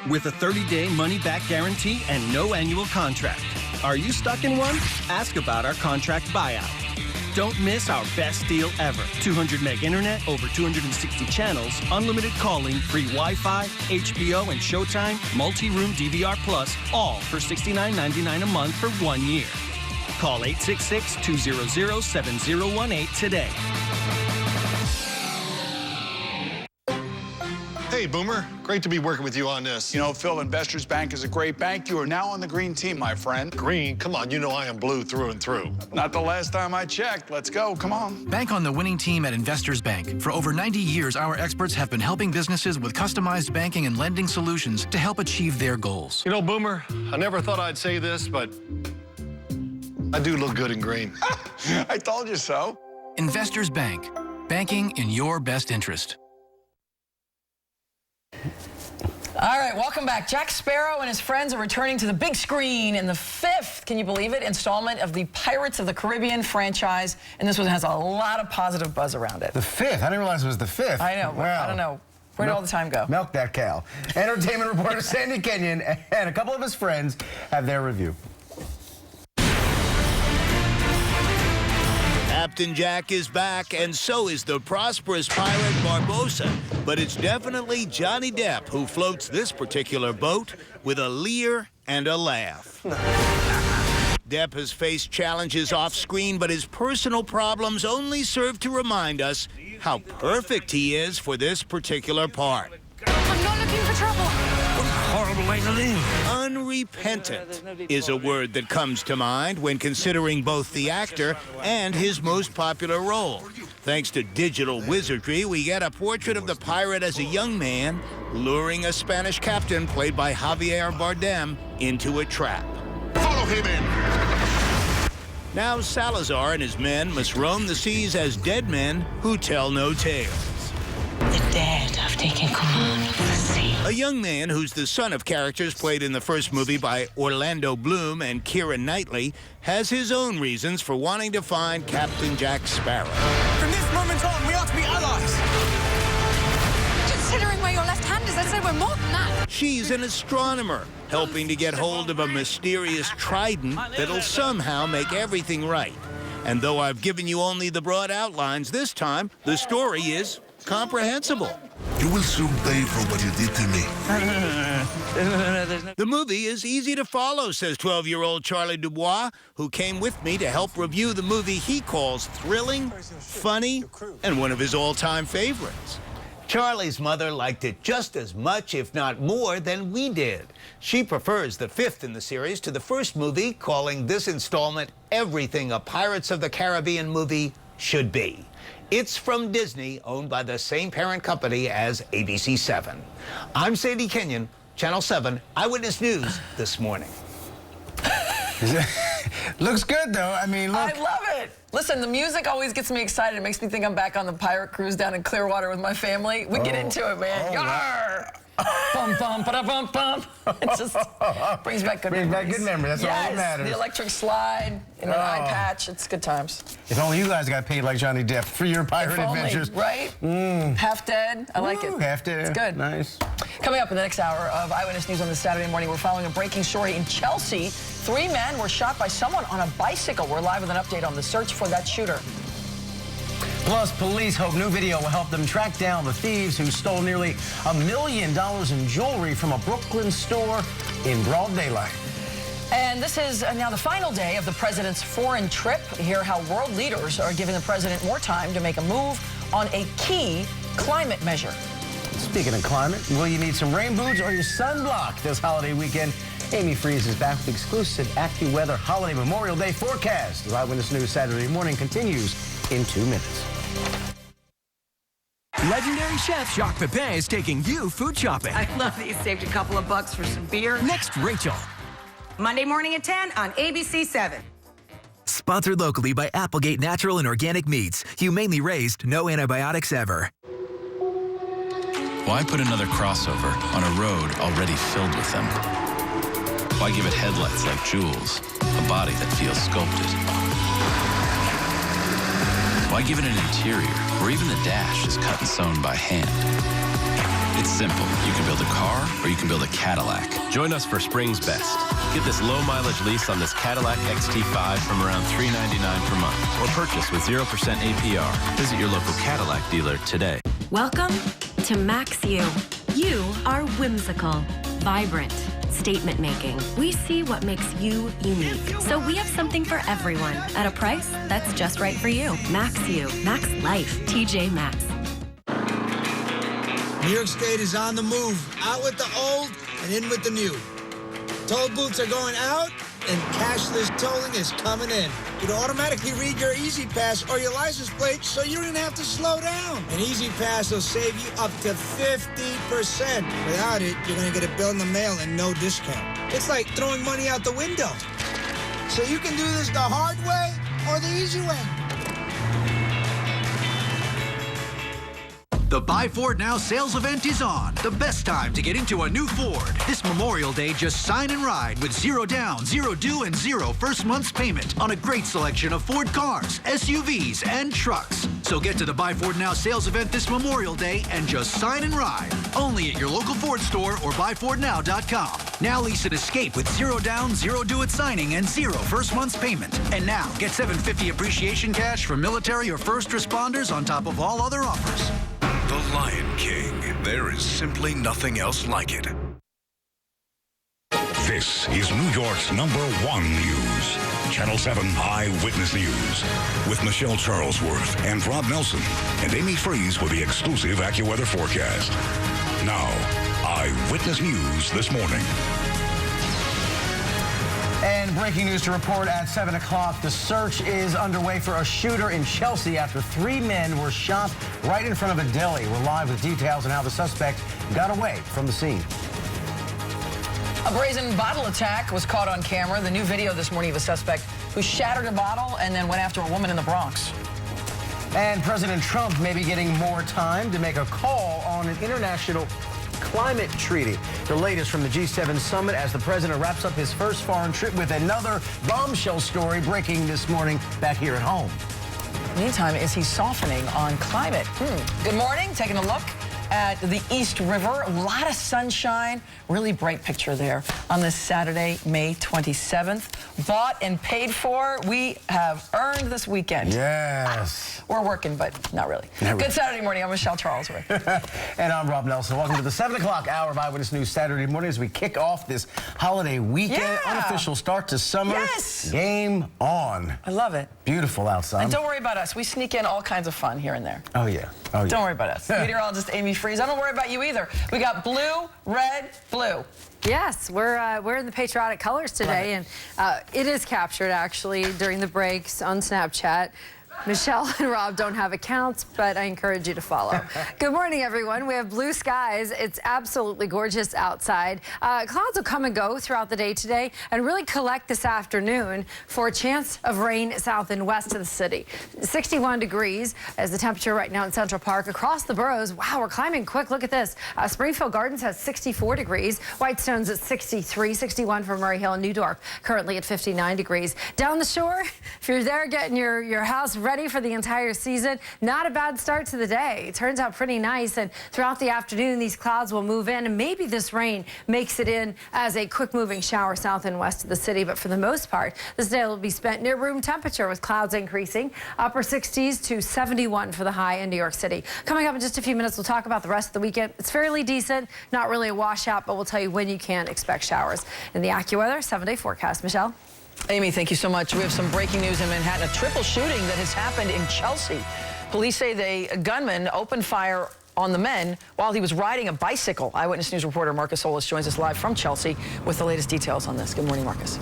With a 30-day money-back guarantee and no annual contract. Are you stuck in one? Ask about our contract buyout. Don't miss our best deal ever. 200 meg internet, over 260 channels, unlimited calling, free Wi-Fi, HBO and Showtime, multi-room DVR Plus, all for $69.99 a month for 1 year. Call 866-200-7018 today. Hey, Boomer. Great to be working with you on this. You know, Phil, Investors Bank is a great bank. You are now on the green team, my friend. Green? Come on, you know I am blue through and through. Not the last time I checked. Let's go. Come on. Bank on the winning team at Investors Bank. For over 90 years, our experts have been helping businesses with customized banking and lending solutions to help achieve their goals. You know, Boomer, I never thought I'd say this, but I do look good in green. I told you so. Investors Bank. Banking in your best interest. All right, welcome back. Jack Sparrow and his friends are returning to the big screen in the 5th, can you believe it, installment of the Pirates of the Caribbean franchise. And this one has a lot of positive buzz around it. The 5th? I didn't realize it was the 5th. I know. Wow. I don't know. Where did all the time go? Milk that cow. Entertainment reporter Sandy Kenyon and a couple of his friends have their review. Captain Jack is back, and so is the prosperous pirate Barbossa. But it's definitely Johnny Depp who floats this particular boat with a leer and a laugh. Depp has faced challenges off-screen, but his personal problems only serve to remind us how perfect he is for this particular part. I'm not looking for trouble. What a horrible way to live. Unrepentant is a word that comes to mind when considering both the actor and his most popular role. Thanks to digital wizardry, we get a portrait of the pirate as a young man luring a Spanish captain, played by Javier Bardem, into a trap. Follow him in. Now Salazar and his men must roam the seas as dead men who tell no tales. The dead have taken command of the sea. A young man who's the son of characters played in the first movie by Orlando Bloom and Keira Knightley has his own reasons for wanting to find Captain Jack Sparrow. From this moment on, we are to be allies. Considering where your left hand is, I'd say we're more than that. She's an astronomer, helping to get hold of a mysterious trident that'll somehow make everything right. And though I've given you only the broad outlines this time, the story is comprehensible. You will soon pay for what you did to me. The movie is easy to follow, says 12-year-old Charlie Dubois, who came with me to help review the movie he calls thrilling, funny, and one of his all-time favorites. Charlie's mother liked it just as much, if not more, than we did. She prefers the 5th in the series to the first movie, calling this installment everything a Pirates of the Caribbean movie should be. It's from Disney, owned by the same parent company as ABC7. I'm Sandy Kenyon, Channel 7 Eyewitness News this morning. Looks good, though. I mean, look. I love it. Listen, the music always gets me excited. It makes me think I'm back on the pirate cruise down in Clearwater with my family. We get into it, man. Yarr! Bum, bum, ba-da-bum, bum. It just brings back good memories. Brings back good memories. That's all that matters. The electric slide, an eye patch. It's good times. If only you guys got paid like Johnny Depp for your pirate adventures. Right? Half dead. I like it. Half dead. It's good. Nice. Coming up in the next hour of Eyewitness News on this Saturday morning, we're following a breaking story in Chelsea. 3 men were shot by someone on a bicycle. We're live with an update on the search for that shooter. Plus, police hope new video will help them track down the thieves who stole nearly $1 million in jewelry from a Brooklyn store in broad daylight. And this is now the final day of the president's foreign trip. Hear how world leaders are giving the president more time to make a move on a key climate measure. Speaking of climate, will you need some rain boots or your sunblock this holiday weekend? Amy Freeze is back with exclusive AccuWeather Holiday Memorial Day forecast. The Eyewitness News Saturday morning continues in 2 minutes. Legendary chef Jacques Pepin is taking you food shopping. I love that you saved a couple of bucks for some beer. Next, Rachel. Monday morning at 10 on ABC 7. Sponsored locally by Applegate Natural and Organic Meats. Humanely raised, no antibiotics ever. Why put another crossover on a road already filled with them? Why give it headlights like jewels, a body that feels sculpted? Why give it an interior where even the dash is cut and sewn by hand? It's simple. You can build a car or you can build a Cadillac. Join us for Spring's Best. Get this low mileage lease on this Cadillac XT5 from around $399 per month or purchase with 0% APR. Visit your local Cadillac dealer today. Welcome to Max You. You are whimsical, vibrant, statement making. We see what makes you unique. So we have something for everyone at a price that's just right for you. Max You. Max Life. TJ Maxx. New York State is on the move. Out with the old and in with the new. Toll booths are going out and cashless tolling is coming in. It'll automatically read your Easy Pass or your license plate so you don't even have to slow down. An Easy Pass will save you up to 50%. Without it, you're going to get a bill in the mail and no discount. It's like throwing money out the window. So you can do this the hard way or the easy way. The Buy Ford Now sales event is on. The best time to get into a new Ford. This Memorial Day, just sign and ride with 0 down, 0 due, and 0 first month's payment on a great selection of Ford cars, SUVs, and trucks. So get to the Buy Ford Now sales event this Memorial Day and just sign and ride. Only at your local Ford store or buyfordnow.com. Now lease an Escape with 0 down, 0 due at signing, and 0 first month's payment. And now get $750 appreciation cash for military or first responders on top of all other offers. The Lion King. There is simply nothing else like it. This is New York's #1 news. Channel 7 Eyewitness News. With Michelle Charlesworth and Rob Nelson. And Amy Freeze with the exclusive AccuWeather forecast. Now, Eyewitness News this morning. And breaking news to report at 7 o'clock. The search is underway for a shooter in Chelsea after 3 men were shot right in front of a deli. We're live with details on how the suspect got away from the scene. A brazen bottle attack was caught on camera. The new video this morning of a suspect who shattered a bottle and then went after a woman in the Bronx. And President Trump may be getting more time to make a call on an international climate treaty. The latest from the G7 summit as the president wraps up his first foreign trip with another bombshell story breaking this morning back here at home. Meantime, is he softening on climate? Good morning. Taking a look at the East River. A lot of sunshine. Really bright picture there on this Saturday, May 27th. Bought and paid for. We have earned this weekend. Yes. We're working, but not really. Good Saturday morning. I'm Michelle Charlesworth. And I'm Rob Nelson. Welcome to the 7 o'clock hour of Eyewitness News Saturday morning as we kick off this holiday weekend. Yeah. Unofficial start to summer. Yes. Game on. I love it. Beautiful outside. And don't worry about us. We sneak in all kinds of fun here and there. Oh, yeah. Oh, yeah. Don't worry about us. Meteorologist Amy Freeze. I don't worry about you either. We got blue, red, blue. Yes, we're in the patriotic colors today, and it is captured actually during the breaks on Snapchat. Michelle and Rob don't have accounts, but I encourage you to follow. Good morning, everyone. We have blue skies. It's absolutely gorgeous outside. Clouds will come and go throughout the day today and really collect this afternoon for a chance of rain south and west of the city. 61 degrees is the temperature right now in Central Park. Across the boroughs, wow, we're climbing quick. Look at this. Springfield Gardens has 64 degrees. Whitestone's at 63, 61 for Murray Hill and New Dorp, currently at 59 degrees. Down the shore, if you're there getting your house ready for the entire season, not a bad start to the day. It turns out pretty nice, and throughout the afternoon these clouds will move in, and maybe this rain makes it in as a quick moving shower south and west of the city, but for the most part this day will be spent near room temperature with clouds increasing, upper 60s to 71 for the high in New York City. Coming up in just a few minutes, we'll talk about the rest of the weekend. It's fairly decent, not really a washout, but we'll tell you when you can expect showers. In the AccuWeather 7-day forecast. Michelle? Amy, thank you so much. We have some breaking news in Manhattan. A triple shooting that has happened in Chelsea. Police say the gunman opened fire on the men while he was riding a bicycle. Eyewitness News reporter Marcus Solis joins us live from Chelsea with the latest details on this. Good morning, Marcus.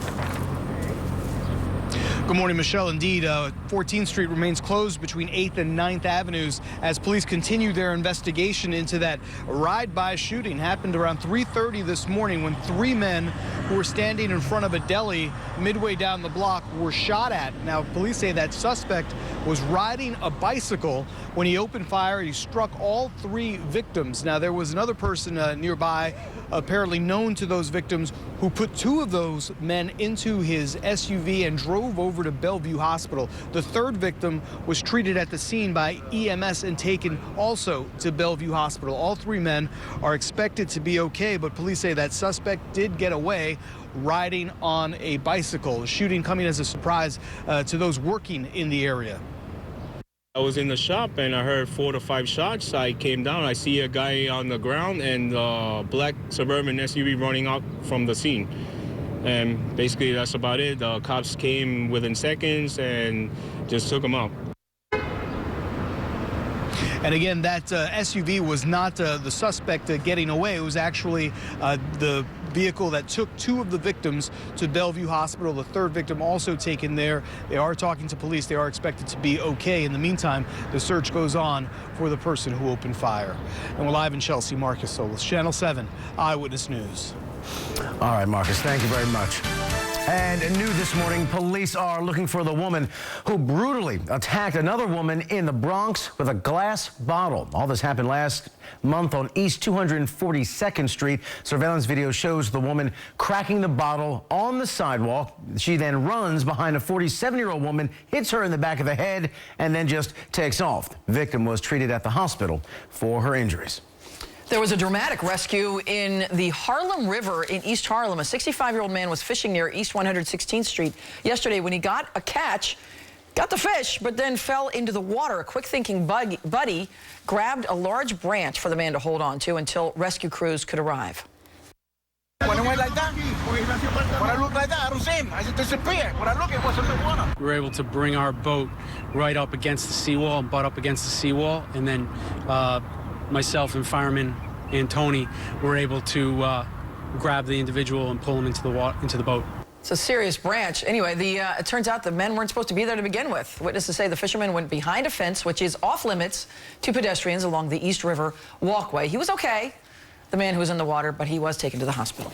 Good morning, Michelle. Indeed, 14th Street remains closed between 8th and 9th Avenues as police continue their investigation into that ride-by shooting. Happened around 3:30 this morning when 3 men who were standing in front of a deli midway down the block were shot at. Now, police say that suspect was riding a bicycle when he opened fire. He struck all 3 victims. Now, there was another person nearby, apparently known to those victims, who put 2 of those men into his SUV and drove over to Bellevue Hospital. The 3rd victim was treated at the scene by EMS and taken also to Bellevue Hospital. All 3 men are expected to be okay, but police say that suspect did get away riding on a bicycle. The shooting coming as a surprise to those working in the area. I was in the shop and I heard 4 to 5 shots. I came down, I see a guy on the ground and a black Suburban SUV running out from the scene. And basically that's about it. The cops came within seconds and just took him out. And again, that SUV was not the suspect getting away. It was actually the vehicle that took 2 of the victims to Bellevue Hospital. The 3rd victim also taken there. They are talking to police. They are expected to be okay. In the meantime, the search goes on for the person who opened fire. And we're live in Chelsea. Marcus Solis, Channel 7 Eyewitness News. All right, Marcus, thank you very much. And new this morning, police are looking for the woman who brutally attacked another woman in the Bronx with a glass bottle. All this happened last month on East 242nd Street. Surveillance video shows the woman cracking the bottle on the sidewalk. She then runs behind a 47-year-old woman, hits her in the back of the head, and then just takes off. The victim was treated at the hospital for her injuries. There was a dramatic rescue in the Harlem River in East Harlem. A 65-year-old man was fishing near East 116th Street yesterday when he got a catch, got the fish, but then fell into the water. A quick-thinking buddy grabbed a large branch for the man to hold on to until rescue crews could arrive. When I went like that, when I looked like that, I don't see him. I just disappeared. When I look, it was in the water. We were able to bring our boat right up against the seawall and butt up against the seawall, and then myself and fireman and Tony were able to grab the individual and pull him into the boat. It's a serious branch. Anyway, it turns out the men weren't supposed to be there to begin with. Witnesses say the fisherman went behind a fence, which is off limits to pedestrians along the East River walkway. He was okay, the man who was in the water, but he was taken to the hospital.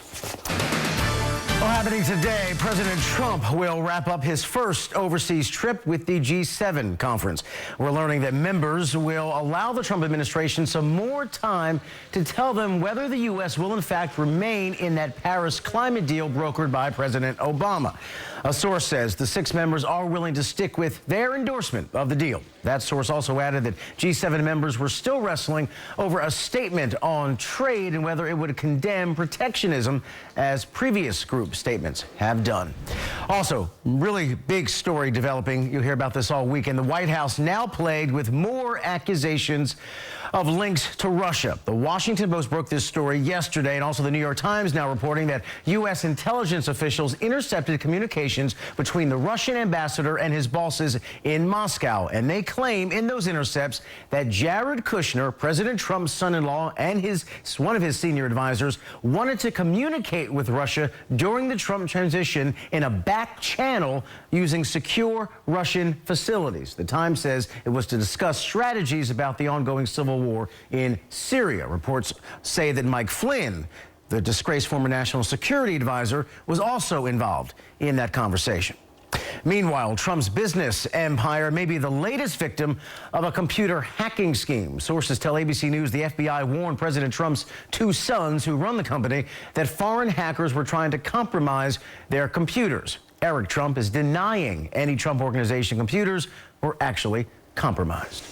Well, happening today, President Trump will wrap up his first overseas trip with the G7 conference. We're learning that members will allow the Trump administration some more time to tell them whether the U.S. will in fact remain in that Paris climate deal brokered by President Obama. A source says the 6 members are willing to stick with their endorsement of the deal. That source also added that G7 members were still wrestling over a statement on trade and whether it would condemn protectionism as previous group statements have done. Also, really big story developing. You'll hear about this all weekend. The White House now plagued with more accusations of links to Russia. The Washington Post broke this story yesterday, and also the New York Times now reporting that U.S. intelligence officials intercepted communications between the Russian ambassador and his bosses in Moscow. And they claim in those intercepts that Jared Kushner, President Trump's son-in-law, and one of his senior advisors wanted to communicate with Russia during during the Trump transition in a back channel using secure Russian facilities. The Times says it was to discuss strategies about the ongoing civil war in Syria. Reports say that Mike Flynn, the disgraced former national security advisor, was also involved in that conversation. Meanwhile, Trump's business empire may be the latest victim of a computer hacking scheme. Sources tell ABC News the FBI warned President Trump's two sons, who run the company, that foreign hackers were trying to compromise their computers. Eric Trump is denying any Trump Organization computers were actually compromised.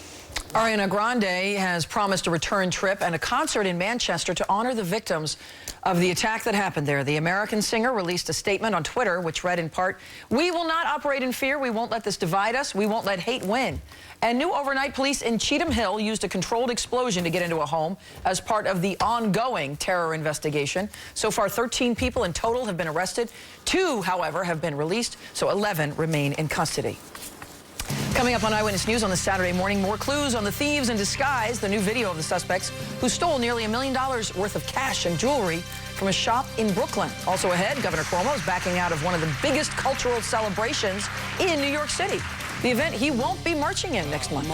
Ariana Grande has promised a return trip and a concert in Manchester to honor the victims of the attack that happened there. The American singer released a statement on Twitter, which read in part, "We will not operate in fear. We won't let this divide us. We won't let hate win." And new overnight, police in Cheatham Hill used a controlled explosion to get into a home as part of the ongoing terror investigation. So far, 13 people in total have been arrested. 2, however, have been released, so 11 remain in custody. Coming up on Eyewitness News on this Saturday morning, more clues on the thieves in disguise, the new video of the suspects who stole nearly $1 million worth of cash and jewelry from a shop in Brooklyn. Also ahead, Governor Cuomo is backing out of one of the biggest cultural celebrations in New York City, the event he won't be marching in next month.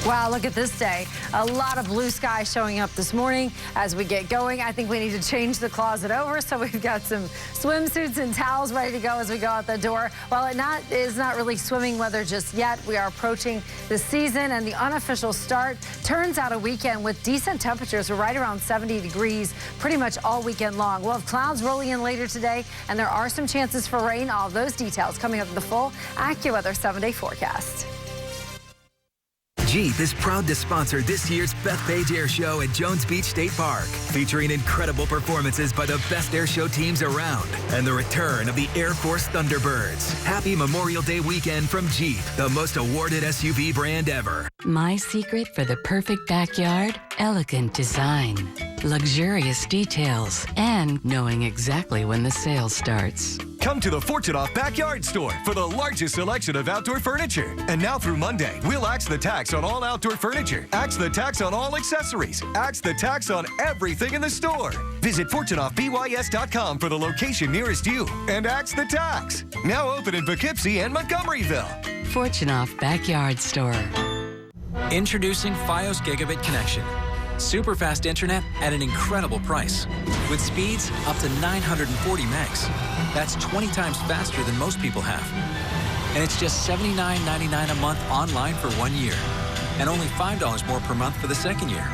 Wow, look at this day. A lot of blue sky showing up this morning as we get going. I think we need to change the closet over, so we've got some swimsuits and towels ready to go as we go out the door. While it is not really swimming weather just yet, we are approaching the season, and the unofficial start turns out a weekend with decent temperatures. We're right around 70 degrees pretty much all weekend long. We'll have clouds rolling in later today, and there are some chances for rain. All of those details coming up in the full AccuWeather 7-day forecast. Jeep is proud to sponsor this year's Bethpage Air Show at Jones Beach State Park, featuring incredible performances by the best air show teams around and the return of the Air Force Thunderbirds. Happy Memorial Day weekend from Jeep, the most awarded SUV brand ever. My secret for the perfect backyard? Elegant design, luxurious details, and knowing exactly when the sale starts. Come to the Fortune Off Backyard Store for the largest selection of outdoor furniture. And now through Monday, we'll axe the tax on all outdoor furniture, axe the tax on all accessories, axe the tax on everything in the store. Visit FortuneOffBYS.com for the location nearest you and axe the tax. Now open in Poughkeepsie and Montgomeryville. Fortune Off Backyard Store. Introducing Fios Gigabit Connection. Super fast internet at an incredible price. With speeds up to 940 megs. That's 20 times faster than most people have. And it's just $79.99 a month online for 1 year. And only $5 more per month for the second year.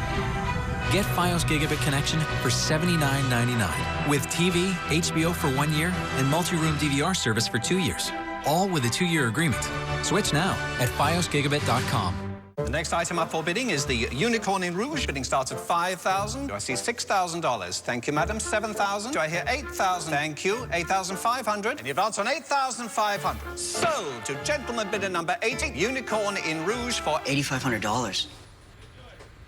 Get Fios Gigabit Connection for $79.99. With TV, HBO for 1 year, and multi-room DVR service for 2 years. All with a 2-year agreement. Switch now at FiosGigabit.com. The next item up for bidding is the Unicorn in Rouge. Bidding starts at $5,000. Do I see $6,000? Thank you, madam. $7,000. Do I hear $8,000? Thank you. $8,500. Any advance on $8,500? Sold to gentleman bidder number 80, Unicorn in Rouge for $8,500.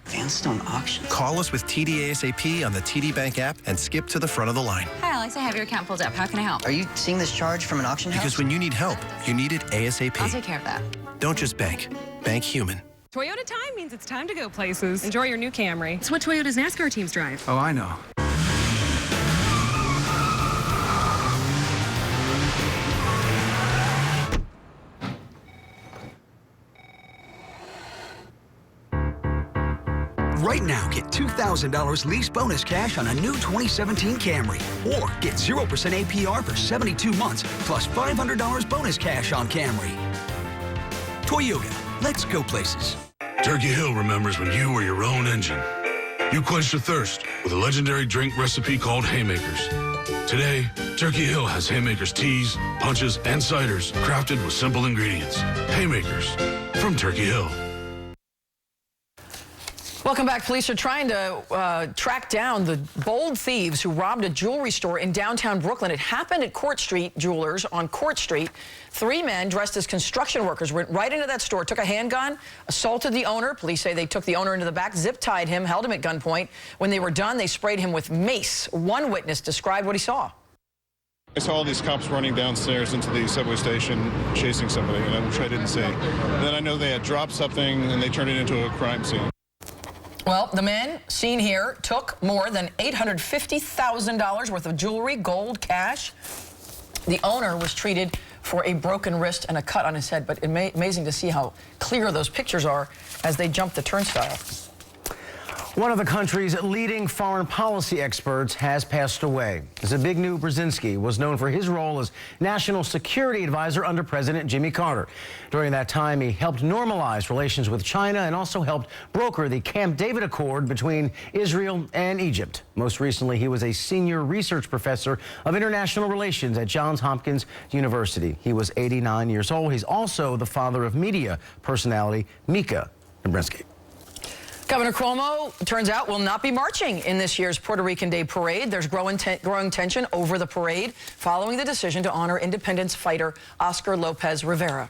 Vanstone Auction. Call us with TD ASAP on the TD Bank app and skip to the front of the line. Hi, Alex. I have your account pulled up. How can I help? Are you seeing this charge from an auction house? Because when you need help, you need it ASAP. I'll take care of that. Don't just bank. Bank human. Toyota time means it's time to go places. Enjoy your new Camry. It's what Toyota's NASCAR teams drive. Oh, I know. Right now, get $2,000 lease bonus cash on a new 2017 Camry. Or get 0% APR for 72 months, plus $500 bonus cash on Camry. Toyota, let's go places. Turkey Hill remembers when you were your own engine. You quenched your thirst with a legendary drink recipe called Haymakers. Today, Turkey Hill has Haymakers teas, punches, and ciders crafted with simple ingredients. Haymakers from Turkey Hill. Welcome back. Police are trying to track down the bold thieves who robbed a jewelry store in downtown Brooklyn. It happened at Court Street Jewelers on Court Street. 3 men dressed as construction workers went right into that store, took a handgun, assaulted the owner. Police say they took the owner into the back, zip-tied him, held him at gunpoint. When they were done, they sprayed him with mace. One witness described what he saw. I saw all these cops running downstairs into the subway station chasing somebody, which I didn't see. And then I know they had dropped something and they turned it into a crime scene. Well, the man seen here took more than $850,000 worth of jewelry, gold, cash. The owner was treated for a broken wrist and a cut on his head, but amazing to see how clear those pictures are as they jump the turnstile. One of the country's leading foreign policy experts has passed away. Zbigniew Brzezinski was known for his role as national security advisor under President Jimmy Carter. During that time, he helped normalize relations with China and also helped broker the Camp David Accord between Israel and Egypt. Most recently, he was a senior research professor of international relations at Johns Hopkins University. He was 89 years old. He's also the father of media personality Mika Brzezinski. Governor Cuomo, turns out, will not be marching in this year's Puerto Rican Day Parade. There's growing tension over the parade following the decision to honor independence fighter Oscar Lopez Rivera.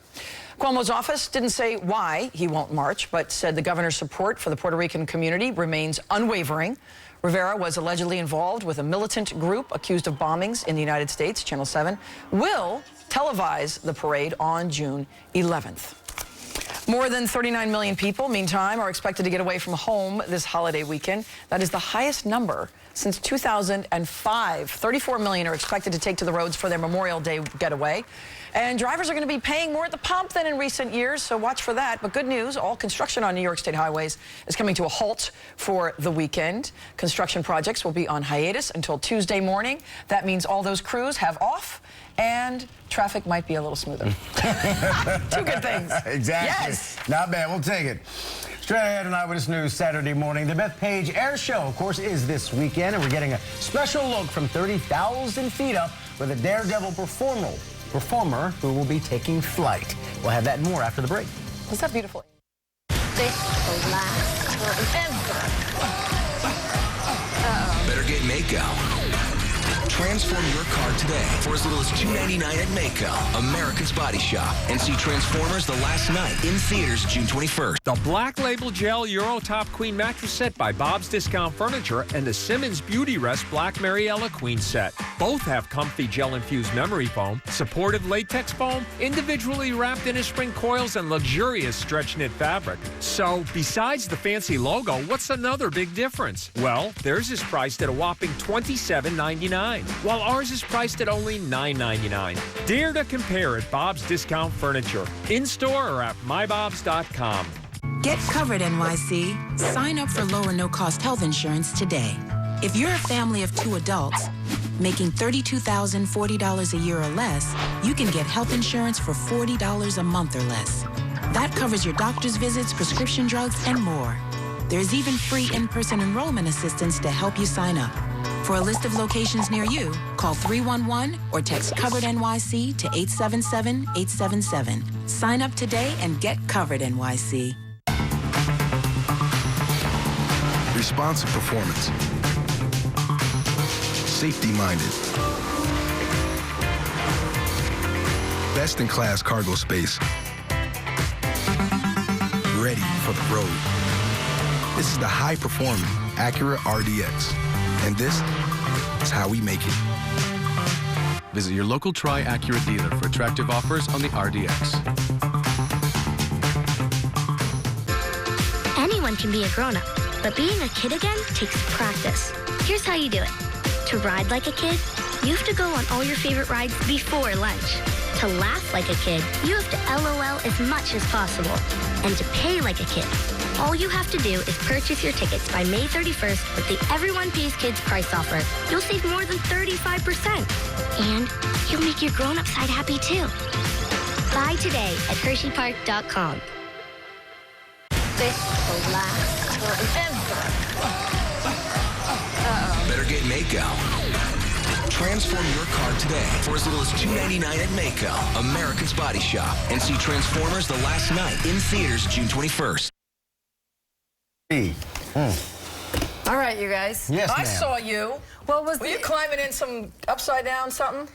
Cuomo's office didn't say why he won't march, but said the governor's support for the Puerto Rican community remains unwavering. Rivera was allegedly involved with a militant group accused of bombings in the United States. Channel 7 will televise the parade on June 11th. More than 39 million people, meantime, are expected to get away from home this holiday weekend. That is the highest number since 2005. 34 million are expected to take to the roads for their Memorial Day getaway. And drivers are going to be paying more at the pump than in recent years, so watch for that. But good news, all construction on New York State highways is coming to a halt for the weekend. Construction projects will be on hiatus until Tuesday morning. That means all those crews have off and traffic might be a little smoother. Two good things. Exactly. Yes. Not bad. We'll take it. Straight ahead on Eyewitness News Saturday morning. The Bethpage Air Show, of course, is this weekend, and we're getting a special look from 30,000 feet up with a Daredevil performer who will be taking flight. We'll have that and more after the break. Was that beautiful? Better get Mako. Transform your car today for as little as $2.99 at Mako, America's Body Shop, and see Transformers The Last Night in theaters June 21st. The Black Label Gel Euro Top Queen Mattress Set by Bob's Discount Furniture and the Simmons Beauty Rest Black Mariella Queen Set. Both have comfy gel-infused memory foam, supportive latex foam, individually wrapped innerspring coils, and luxurious stretch knit fabric. So, besides the fancy logo, what's another big difference? Well, theirs is priced at a whopping $27.99. While ours is priced at only $9.99. Dare to compare at Bob's Discount Furniture, in-store or at mybobs.com. Get covered, NYC. Sign up for low or no-cost health insurance today. If you're a family of 2 adults making $32,040 a year or less, you can get health insurance for $40 a month or less. That covers your doctor's visits, prescription drugs, and more. There's even free in-person enrollment assistance to help you sign up. For a list of locations near you, call 311 or text Covered NYC to 877-877. Sign up today and get Covered NYC. Responsive performance. Safety-minded. Best-in-class cargo space. Ready for the road. This is the high-performing Acura RDX. And this is how we make it. Visit your local Tri-Acura dealer for attractive offers on the RDX. Anyone can be a grown-up, but being a kid again takes practice. Here's how you do it. To ride like a kid, you have to go on all your favorite rides before lunch. To laugh like a kid, you have to LOL as much as possible. And to pay like a kid, all you have to do is purchase your tickets by May 31st with the Everyone Pays Kids price offer. You'll save more than 35%. And you'll make your grown-up side happy too. Buy today at HersheyPark.com. Better get Mako. Transform your car today for as little as $2.99 at Mako, America's Body Shop, and see Transformers The Last Night in theaters June 21st. All right, you guys. Yes, I ma'am. saw you. Were you climbing in some upside down something?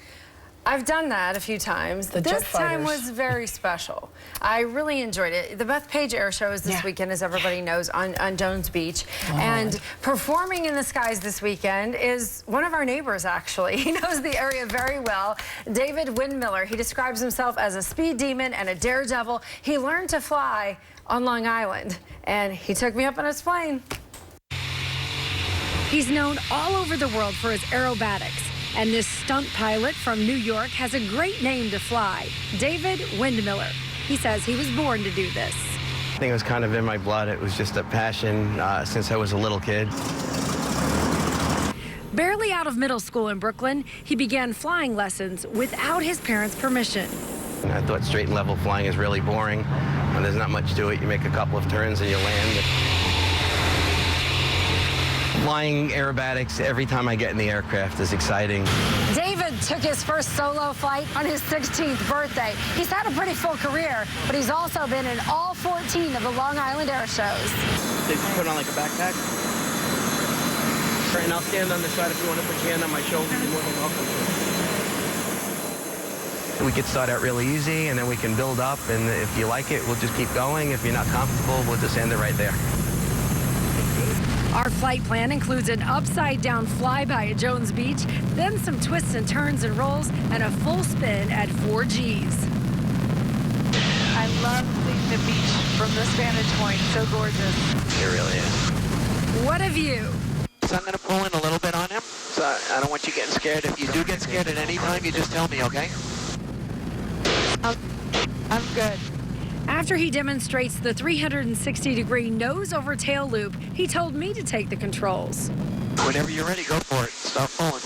I've done that a few times. The this jet time fighters. was very special. I really enjoyed it. The Bethpage Air Show is this weekend, as everybody knows, on Jones Beach. And performing in the skies this weekend is one of our neighbors, actually. He knows the area very well. David Windmiller. He describes himself as a speed demon and a daredevil. He learned to fly on Long Island, and he took me up on his plane. He's known all over the world for his aerobatics. And this stunt pilot from New York has a great name to fly, David Windmiller. He says he was born to do this. I think it was kind of in my blood. It was just a passion since I was a little kid. Barely out of middle school in Brooklyn, he began flying lessons without his parents' permission. I thought straight and level flying is really boring. And there's not much to it. You make a couple of turns and you land. Flying aerobatics, every time I get in the aircraft is exciting. David took his first solo flight on his 16th birthday. He's had a pretty full career, but he's also been in all 14 of the Long Island air shows. They put on like a backpack. And I'll stand on the side if you want to put your hand on my shoulder. You're more than welcome. We could start out really easy, and then we can build up, and if you like it, we'll just keep going. If you're not comfortable, we'll just end it right there. Our flight plan includes an upside-down flyby at Jones Beach, then some twists and turns and rolls, and a full spin at 4 Gs. I love seeing the beach from this vantage point. So gorgeous. It really is. What a view. So I'm going to pull in a little bit on him, so I don't want you getting scared. If you do get scared at any time, you just tell me, okay? I'm good. After he demonstrates the 360-degree nose-over-tail loop, he told me to take the controls. Whenever you're ready, go for it. Start pulling.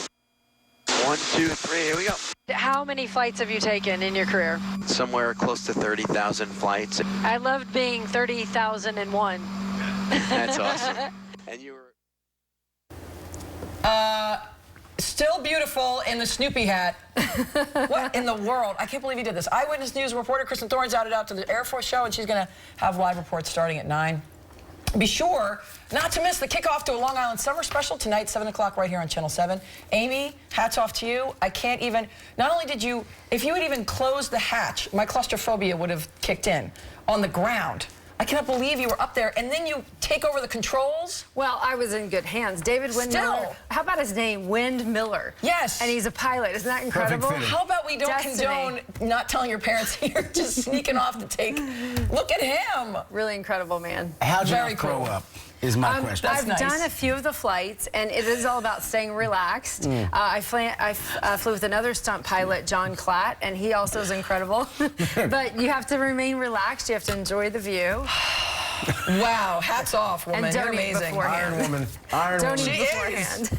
1, 2, 3, here we go. How many flights have you taken in your career? Somewhere close to 30,000 flights. I loved being 30,001. That's awesome. And you were... Still beautiful in the Snoopy hat. What in the world? I can't believe he did this. Eyewitness News reporter Kristen Thorne's out to the Air Force show, and she's going to have live reports starting at 9. Be sure not to miss the kickoff to a Long Island summer special tonight, 7 o'clock right here on Channel 7. Amy, hats off to you. I can't even, not only did you, if you had even closed the hatch, my claustrophobia would have kicked in on the ground. I cannot believe you were up there, and then you take over the controls. Well, I was in good hands. David Windmiller. How about his name, Windmiller? Yes. And he's a pilot. Isn't that incredible? How about we don't condone not telling your parents you're just sneaking off to take... Look at him. Really incredible, man. How'd you grow up? Is my question. I've done a few of the flights, and it is all about staying relaxed. I flew with another stunt pilot, John Klatt, and he also is incredible. But you have to remain relaxed. You have to enjoy the view. Wow, hats off, woman. And You're amazing. Beforehand. Iron woman. Iron don't woman. eat beforehand.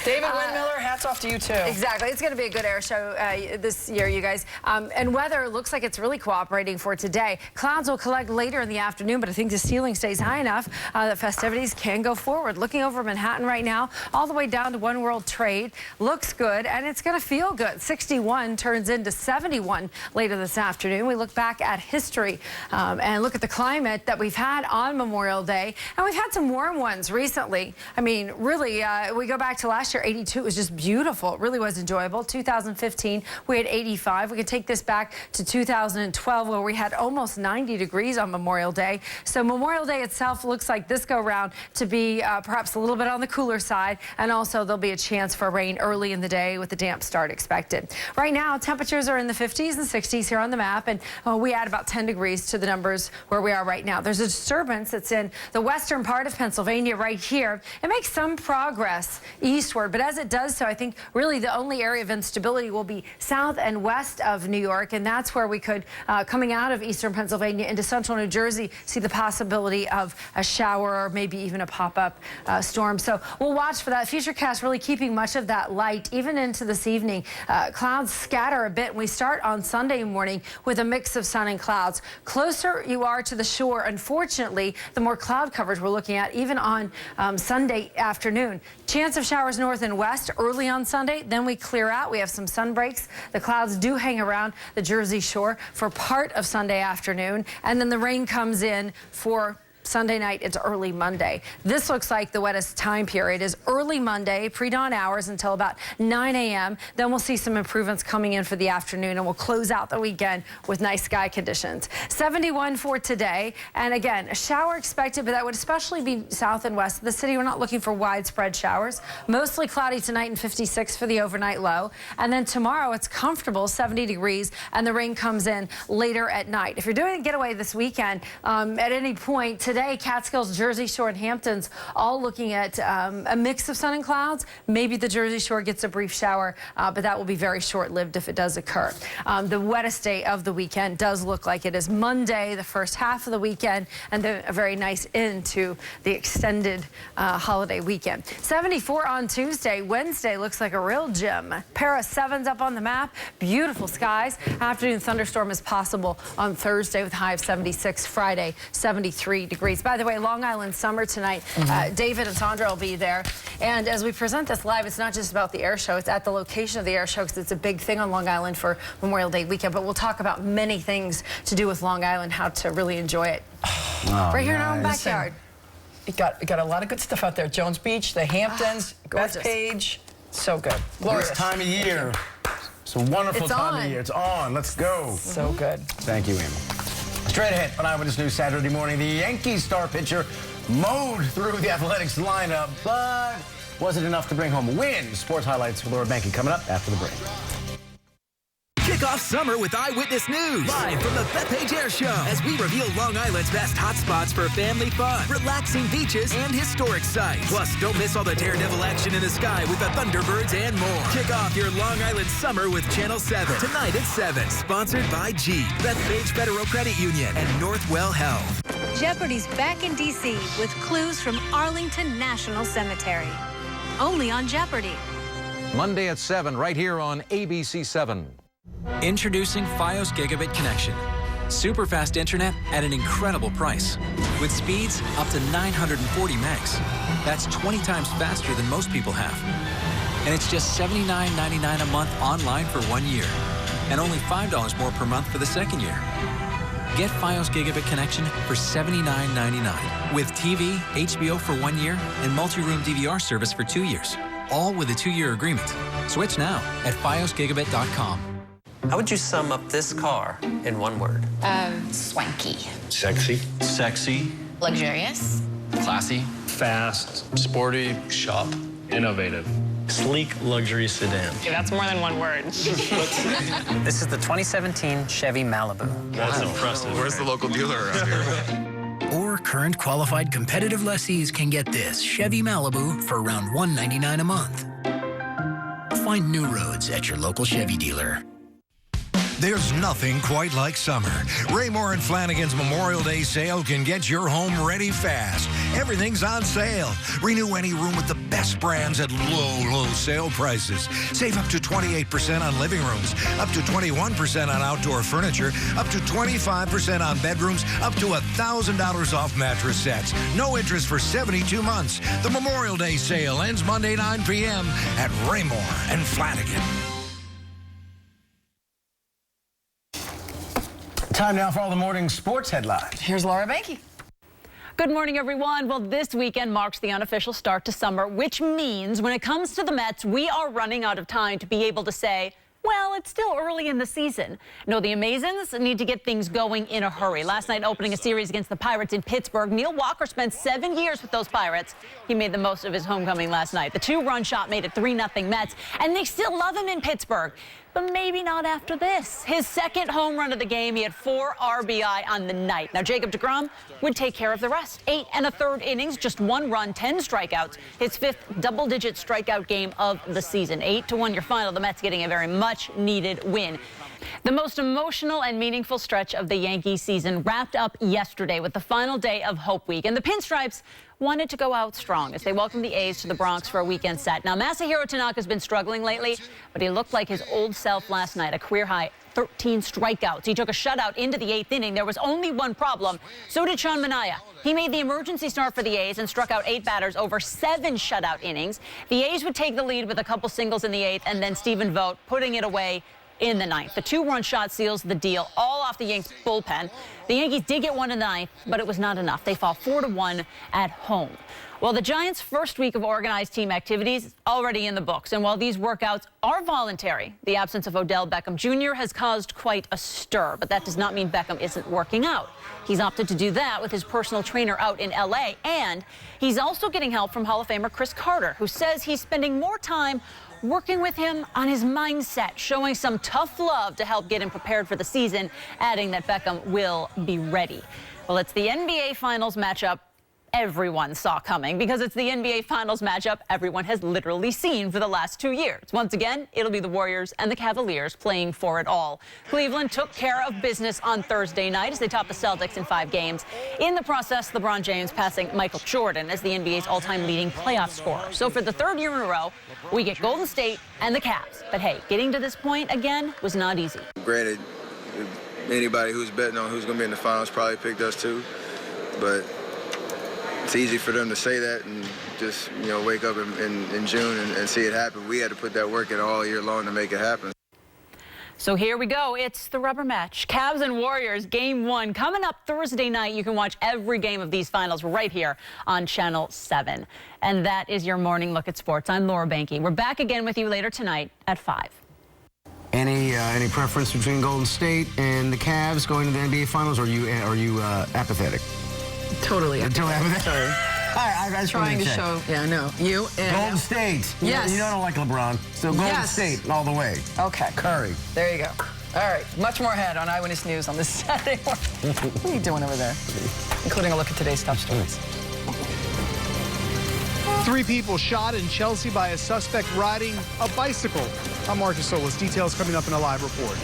David Windmiller, hats off to you, too. Exactly. It's going to be a good air show this year, you guys. And weather looks like it's really cooperating for today. Clouds will collect later in the afternoon, but I think the ceiling stays high enough that festivities can go forward. Looking over Manhattan right now, all the way down to One World Trade. Looks good, and it's going to feel good. 61 turns into 71 later this afternoon. We look back at history and look at the climate that we've had on Memorial Day, and we've had some warm ones recently. I mean, really, we go back to last year, 82. It was just beautiful. It really was enjoyable. 2015, we had 85. We could take this back to 2012, where we had almost 90 degrees on Memorial Day. So Memorial Day itself looks like this go round to be perhaps a little bit on the cooler side, and also there'll be a chance for rain early in the day with a damp start expected. Right now, temperatures are in the 50s and 60s here on the map, and we add about 10 degrees to the numbers where we are right now. There's a disturbance that's in the western part of Pennsylvania right here. It makes some progress eastward, but as it does so, I think really the only area of instability will be south and west of New York, and that's where we could, coming out of eastern Pennsylvania into central New Jersey, see the possibility of a shower or maybe even a pop-up storm. So we'll watch for that. Futurecast really keeping much of that light even into this evening. Clouds scatter a bit, and we start on Sunday morning with a mix of sun and clouds. Closer you are to the shore, unfortunately, the more cloud coverage we're looking at, even on Sunday afternoon. Chance of showers north and west early on Sunday, then we clear out. We have some sun breaks. The clouds do hang around the Jersey Shore for part of Sunday afternoon, and then the rain comes in for Sunday night into early Monday. This looks like the wettest time period is early Monday, pre-dawn hours until about 9 a.m. Then we'll see some improvements coming in for the afternoon, and we'll close out the weekend with nice sky conditions. 71 for today, and again, a shower expected, but that would especially be south and west of the city. We're not looking for widespread showers. Mostly cloudy tonight and 56 for the overnight low. And then tomorrow it's comfortable, 70 degrees, and the rain comes in later at night. If you're doing a getaway this weekend, at any point today, today, Catskills, Jersey Shore, and Hamptons all looking at a mix of sun and clouds. Maybe the Jersey Shore gets a brief shower, but that will be very short-lived if it does occur. The wettest day of the weekend does look like it is Monday, the first half of the weekend, and then a very nice end to the extended holiday weekend. 74 on Tuesday. Wednesday looks like a real gem. Pair of 7s up on the map. Beautiful skies. Afternoon thunderstorm is possible on Thursday with a high of 76. Friday, 73 degrees. By the way, Long Island summer tonight. David and Sandra will be there. And as we present this live, it's not just about the air show. It's at the location of the air show because it's a big thing on Long Island for Memorial Day weekend. But we'll talk about many things to do with Long Island, how to really enjoy it. Right here in our own backyard. You got a lot of good stuff out there. Jones Beach, the Hamptons, Bethpage. So good. Glorious. This time of year. It's a wonderful time of year. It's on. Let's go. So good. Thank you, Amy. Straight ahead on Eyewitness News Saturday morning, the Yankees star pitcher mowed through the Athletics lineup, but wasn't enough to bring home a win. Sports highlights with Laura Banky coming up after the break. Kick off summer with Eyewitness News. Live from the Bethpage Air Show as we reveal Long Island's best hotspots for family fun, relaxing beaches, and historic sites. Plus, don't miss all the Daredevil action in the sky with the Thunderbirds and more. Kick off your Long Island summer with Channel 7. Tonight at 7. Sponsored by Jeep, Bethpage Federal Credit Union, and Northwell Health. Jeopardy's back in D.C. with clues from Arlington National Cemetery. Only on Jeopardy. Monday at 7, right here on ABC 7. Introducing Fios Gigabit Connection. Super fast internet at an incredible price. With speeds up to 940 megs. That's 20 times faster than most people have. And it's just $79.99 a month online for 1 year. And only $5 more per month for the second year. Get Fios Gigabit Connection for $79.99. With TV, HBO for 1 year, and multi-room DVR service for 2 years. All with a 2-year agreement. Switch now at fiosgigabit.com. How would you sum up this car in one word? Swanky. Sexy. Sexy. Luxurious. Classy. Fast. Sporty. Sharp. Innovative. Sleek luxury sedan. Okay, that's more than one word. This is the 2017 Chevy Malibu. That's impressive. Where's the local dealer around here? Or current qualified competitive lessees can get this Chevy Malibu for around $199 a month. Find new roads at your local Chevy dealer. There's nothing quite like summer. Raymore and Flanagan's Memorial Day sale can get your home ready fast. Everything's on sale. Renew any room with the best brands at low sale prices. Save up to 28% on living rooms, up to 21% on outdoor furniture, up to 25% on bedrooms, up to $1,000 off mattress sets. No interest for 72 months. The Memorial Day sale ends Monday 9 p.m. at Raymore and Flanagan. Time now for all the morning sports headlines. Here's Laura Banky. Good morning, everyone. Well, this weekend marks the unofficial start to summer, which means when it comes to the Mets, we are running out of time to be able to say, well, it's still early in the season. No, the Amazons need to get things going in a hurry. Last night, opening a series against the Pirates in Pittsburgh, Neil Walker spent 7 years with those Pirates. He made the most of his homecoming last night. The 2-run shot made it 3-0 Mets, and they still love him in Pittsburgh. But maybe not after this. His second home run of the game, he had 4 RBI on the night. Now, Jacob deGrom would take care of the rest. 8 1/3 innings, just 1 run, 10 strikeouts. His 5th double-digit strikeout game of the season. 8-1 your final. The Mets getting a very much-needed win. The most emotional and meaningful stretch of the Yankee season wrapped up yesterday with the final day of Hope Week. And the Pinstripes wanted to go out strong as they welcomed the A's to the Bronx for a weekend set. Now, Masahiro Tanaka's been struggling lately, but he looked like his old self last night, a career-high 13 strikeouts. He took a shutout into the 8th inning. There was only one problem. So did Sean Manaea. He made the emergency start for the A's and struck out 8 batters over 7 shutout innings. The A's would take the lead with a couple singles in the 8th, and then Stephen Vogt putting it away in the 9th. The 2-run shot seals the deal, all off the Yanks bullpen. The Yankees did get one in the 9th, but it was not enough. They fall 4-1 at home. Well, the Giants' first week of organized team activities is already in the books. And while these workouts are voluntary, the absence of Odell Beckham Jr. has caused quite a stir. But that does not mean Beckham isn't working out. He's opted to do that with his personal trainer out in L.A. And he's also getting help from Hall of Famer Chris Carter, who says he's spending more time working with him on his mindset, showing some tough love to help get him prepared for the season, adding that Beckham will be ready. Well, it's the NBA Finals matchup everyone saw coming, because it's the NBA Finals matchup everyone has literally seen for the last 2 years. Once again, it'll be the Warriors and the Cavaliers playing for it all. Cleveland took care of business on Thursday night as they topped the Celtics in 5 games. In the process, LeBron James passing Michael Jordan as the NBA's all-time leading playoff scorer. So for the 3rd year in a row, we get Golden State and the Cavs. But hey, getting to this point again was not easy. Granted, anybody who's betting on who's going to be in the finals probably picked us too, but it's easy for them to say that and just, you know, wake up in June and see it happen. We had to put that work in all year long to make it happen. So here we go. It's the rubber match. Cavs and Warriors, Game 1. Coming up Thursday night. You can watch every game of these finals right here on Channel 7. And that is your morning look at sports. I'm Laura Banky. We're back again with you later tonight at 5. Any preference between Golden State and the Cavs going to the NBA Finals, or are you apathetic? Totally. Totally apathetic. Sorry. I was trying to show. Yeah, no. You and Golden State. Yes. You know I don't like LeBron. So Golden State all the way. Okay. Curry. There you go. All right. Much more ahead on Eyewitness News on this Saturday morning. What are you doing over there? Including a look at today's top stories. 3 people shot in Chelsea by a suspect riding a bicycle. I'm Marcus Solis. Details coming up in a live report.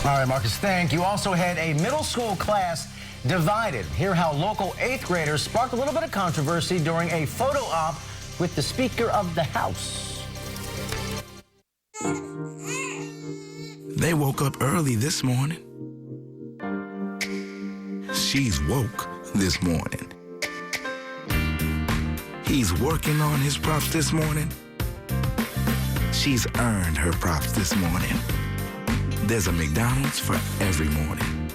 All right, Marcus, thank you. Also had a middle school class divided. Hear how local 8th graders sparked a little bit of controversy during a photo op with the Speaker of the House. They woke up early this morning. She's woke this morning. He's working on his props this morning. She's earned her props this morning. There's a McDonald's for every morning.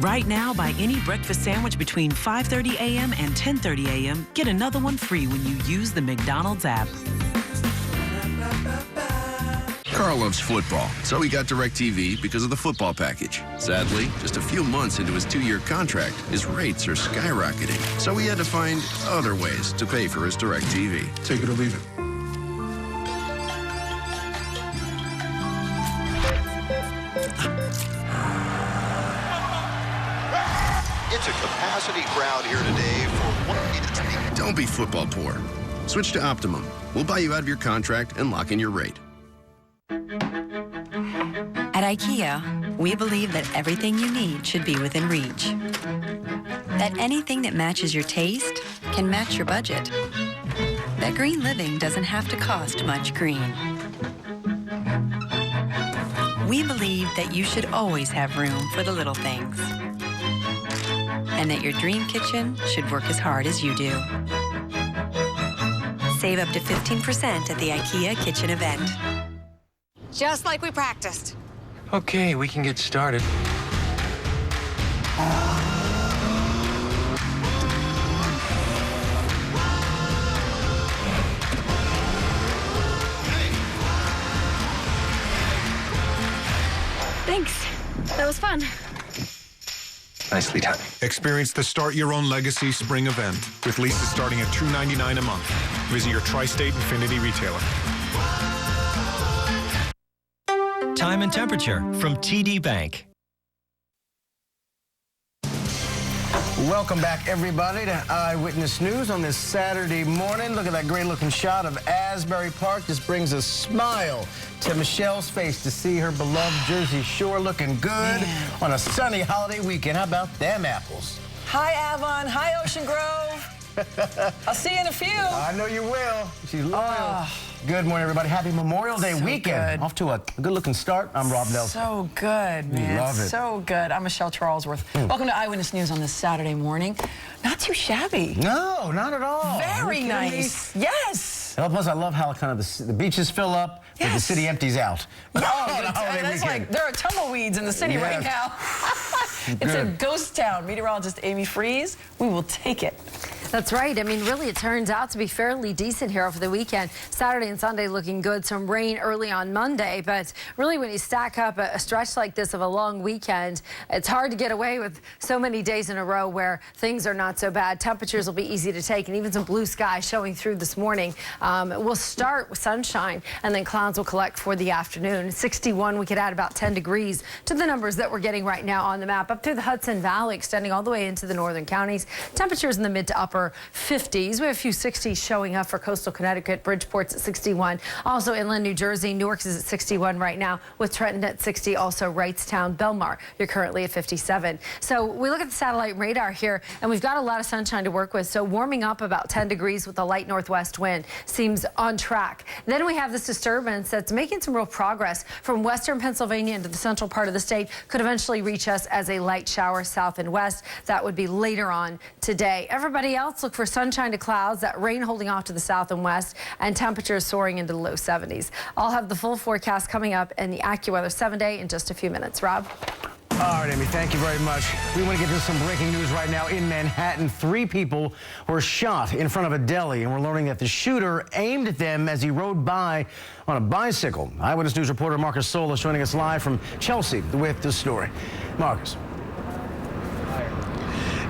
Right now, buy any breakfast sandwich between 5:30 a.m. and 10:30 a.m. Get another one free when you use the McDonald's app. Carl loves football, so he got DirecTV because of the football package. Sadly, just a few months into his 2-year contract, his rates are skyrocketing, so he had to find other ways to pay for his DirecTV. Take it or leave it. It's a capacity crowd here today for 1 minute. Don't be football poor. Switch to Optimum. We'll buy you out of your contract and lock in your rate. At IKEA, we believe that everything you need should be within reach. That anything that matches your taste can match your budget. That green living doesn't have to cost much green. We believe that you should always have room for the little things. And that your dream kitchen should work as hard as you do. Save up to 15% at the IKEA kitchen event. Just like we practiced. Okay, we can get started. Thanks. That was fun. Nicely done. Experience the Start Your Own Legacy spring event with leases starting at $299 a month. Visit your Tri-State Infinity retailer. Time and temperature from TD Bank. Welcome back, everybody, to Eyewitness News on this Saturday morning. Look at that great-looking shot of Asbury Park. This brings a smile to Michelle's face to see her beloved Jersey Shore looking good on a sunny holiday weekend. How about them apples? Hi, Avon. Hi, Ocean Grove. I'll see you in a few. I know you will. She's loyal. Good morning, everybody. Happy Memorial Day weekend. Off to a good-looking start. I'm Rob Nelson. So good, man. Love it. So good. I'm Michelle Charlesworth. Welcome to Eyewitness News on this Saturday morning. Not too shabby. No, not at all. Very nice. Yes. Plus, I love how kind of the beaches fill up, but the city empties out. That's like there are tumbleweeds in the city right now. It's a ghost town. Meteorologist Amy Freeze. We will take it. That's right. I mean, really, it turns out to be fairly decent here over the weekend. Saturday and Sunday looking good. Some rain early on Monday, but really when you stack up a stretch like this of a long weekend, it's hard to get away with so many days in a row where things are not so bad. Temperatures will be easy to take, and even some blue sky showing through this morning. We'll start with sunshine, and then clouds will collect for the afternoon. 61, we could add about 10 degrees to the numbers that we're getting right now on the map. Up through the Hudson Valley, extending all the way into the northern counties. Temperatures in the mid to upper 50s. We have a few 60s showing up for coastal Connecticut. Bridgeport's at 61. Also inland New Jersey. Newark's is at 61 right now, with Trenton at 60. Also Wrightstown, Belmar, you're currently at 57. So we look at the satellite radar here, and we've got a lot of sunshine to work with. So warming up about 10 degrees with a light northwest wind seems on track. Then we have this disturbance that's making some real progress from western Pennsylvania into the central part of the state. Could eventually reach us as a light shower south and west. That would be later on today. Everybody else, look for sunshine to clouds, that rain holding off to the south and west, and temperatures soaring into the low 70s. I'll have the full forecast coming up in the AccuWeather 7-day in just a few minutes. Rob? All right, Amy, thank you very much. We want to get to some breaking news right now in Manhattan. 3 people were shot in front of a deli, and we're learning that the shooter aimed at them as he rode by on a bicycle. Eyewitness News reporter Marcus Solis joining us live from Chelsea with the story. Marcus.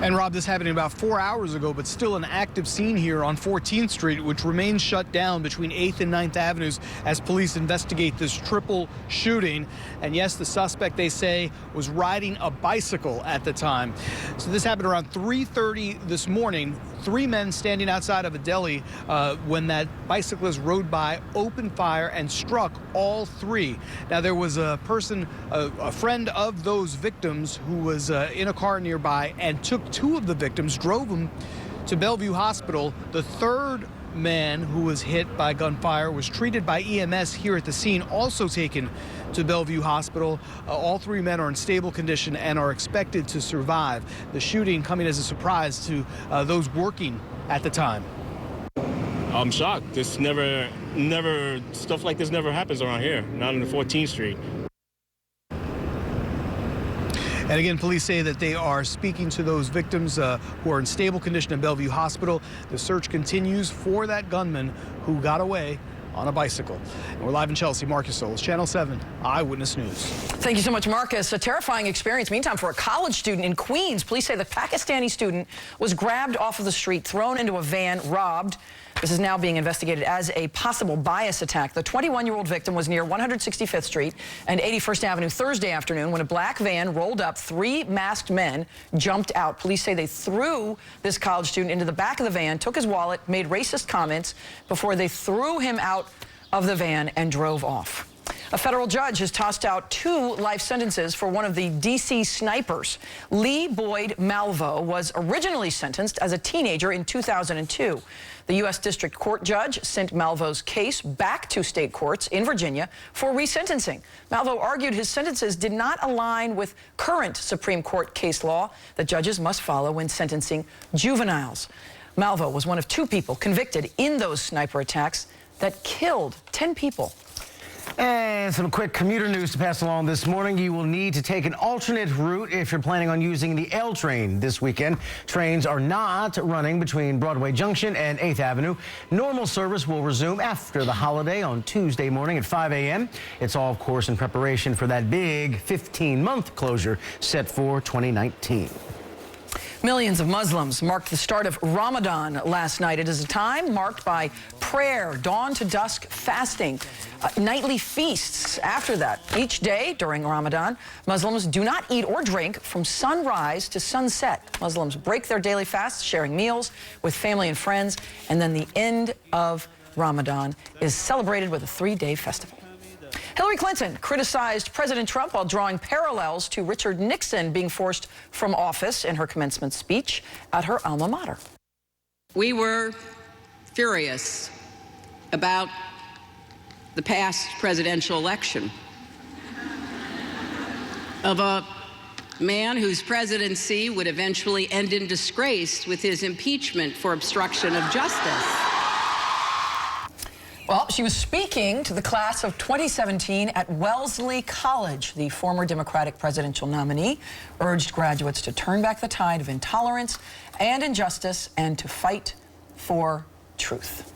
And Rob, this happened about 4 hours ago, but still an active scene here on 14th Street, which remains shut down between 8th and 9th Avenues as police investigate this triple shooting. And yes, the suspect, they say, was riding a bicycle at the time. So this happened around 3:30 this morning. 3 men standing outside of a deli when that bicyclist rode by, opened fire, and struck all 3. Now, there was a person, a friend of those victims, who was in a car nearby and took 2 of the victims, drove them to Bellevue Hospital. The 3rd man who was hit by gunfire was treated by EMS here at the scene, also taken to Bellevue Hospital. All 3 men are in stable condition and are expected to survive. The shooting coming as a surprise to those working at the time. I'm shocked. This never, stuff like this never happens around here, not on the 14th Street. And again, police say that they are speaking to those victims who are in stable condition in Bellevue Hospital. The search continues for that gunman who got away on a bicycle. And we're live in Chelsea. Marcus Solis, Channel 7 Eyewitness News. Thank you so much, Marcus. A terrifying experience. Meantime, for a college student in Queens, police say the Pakistani student was grabbed off of the street, thrown into a van, robbed. This is now being investigated as a possible bias attack. The 21-year-old victim was near 165th Street and 81st Avenue Thursday afternoon when a black van rolled up. 3 masked men jumped out. Police say they threw this college student into the back of the van, took his wallet, made racist comments before they threw him out of the van and drove off. A federal judge has tossed out 2 life sentences for one of the D.C. snipers. Lee Boyd Malvo was originally sentenced as a teenager in 2002. The U.S. District Court judge sent Malvo's case back to state courts in Virginia for resentencing. Malvo argued his sentences did not align with current Supreme Court case law that judges must follow when sentencing juveniles. Malvo was one of 2 people convicted in those sniper attacks that killed 10 people. And some quick commuter news to pass along this morning. You will need to take an alternate route if you're planning on using the L train this weekend. Trains are not running between Broadway Junction and 8th Avenue. Normal service will resume after the holiday on Tuesday morning at 5 a.m. It's all, of course, in preparation for that big 15-month closure set for 2019. Millions of Muslims marked the start of Ramadan last night. It is a time marked by prayer, dawn to dusk fasting, nightly feasts after that. Each day during Ramadan, Muslims do not eat or drink from sunrise to sunset. Muslims break their daily fasts, sharing meals with family and friends, and then the end of Ramadan is celebrated with a 3-day festival. Hillary Clinton criticized President Trump while drawing parallels to Richard Nixon being forced from office in her commencement speech at her alma mater. We were furious about the past presidential election of a man whose presidency would eventually end in disgrace with his impeachment for obstruction of justice. Well, she was speaking to the class of 2017 at Wellesley College. The former Democratic presidential nominee urged graduates to turn back the tide of intolerance and injustice and to fight for truth.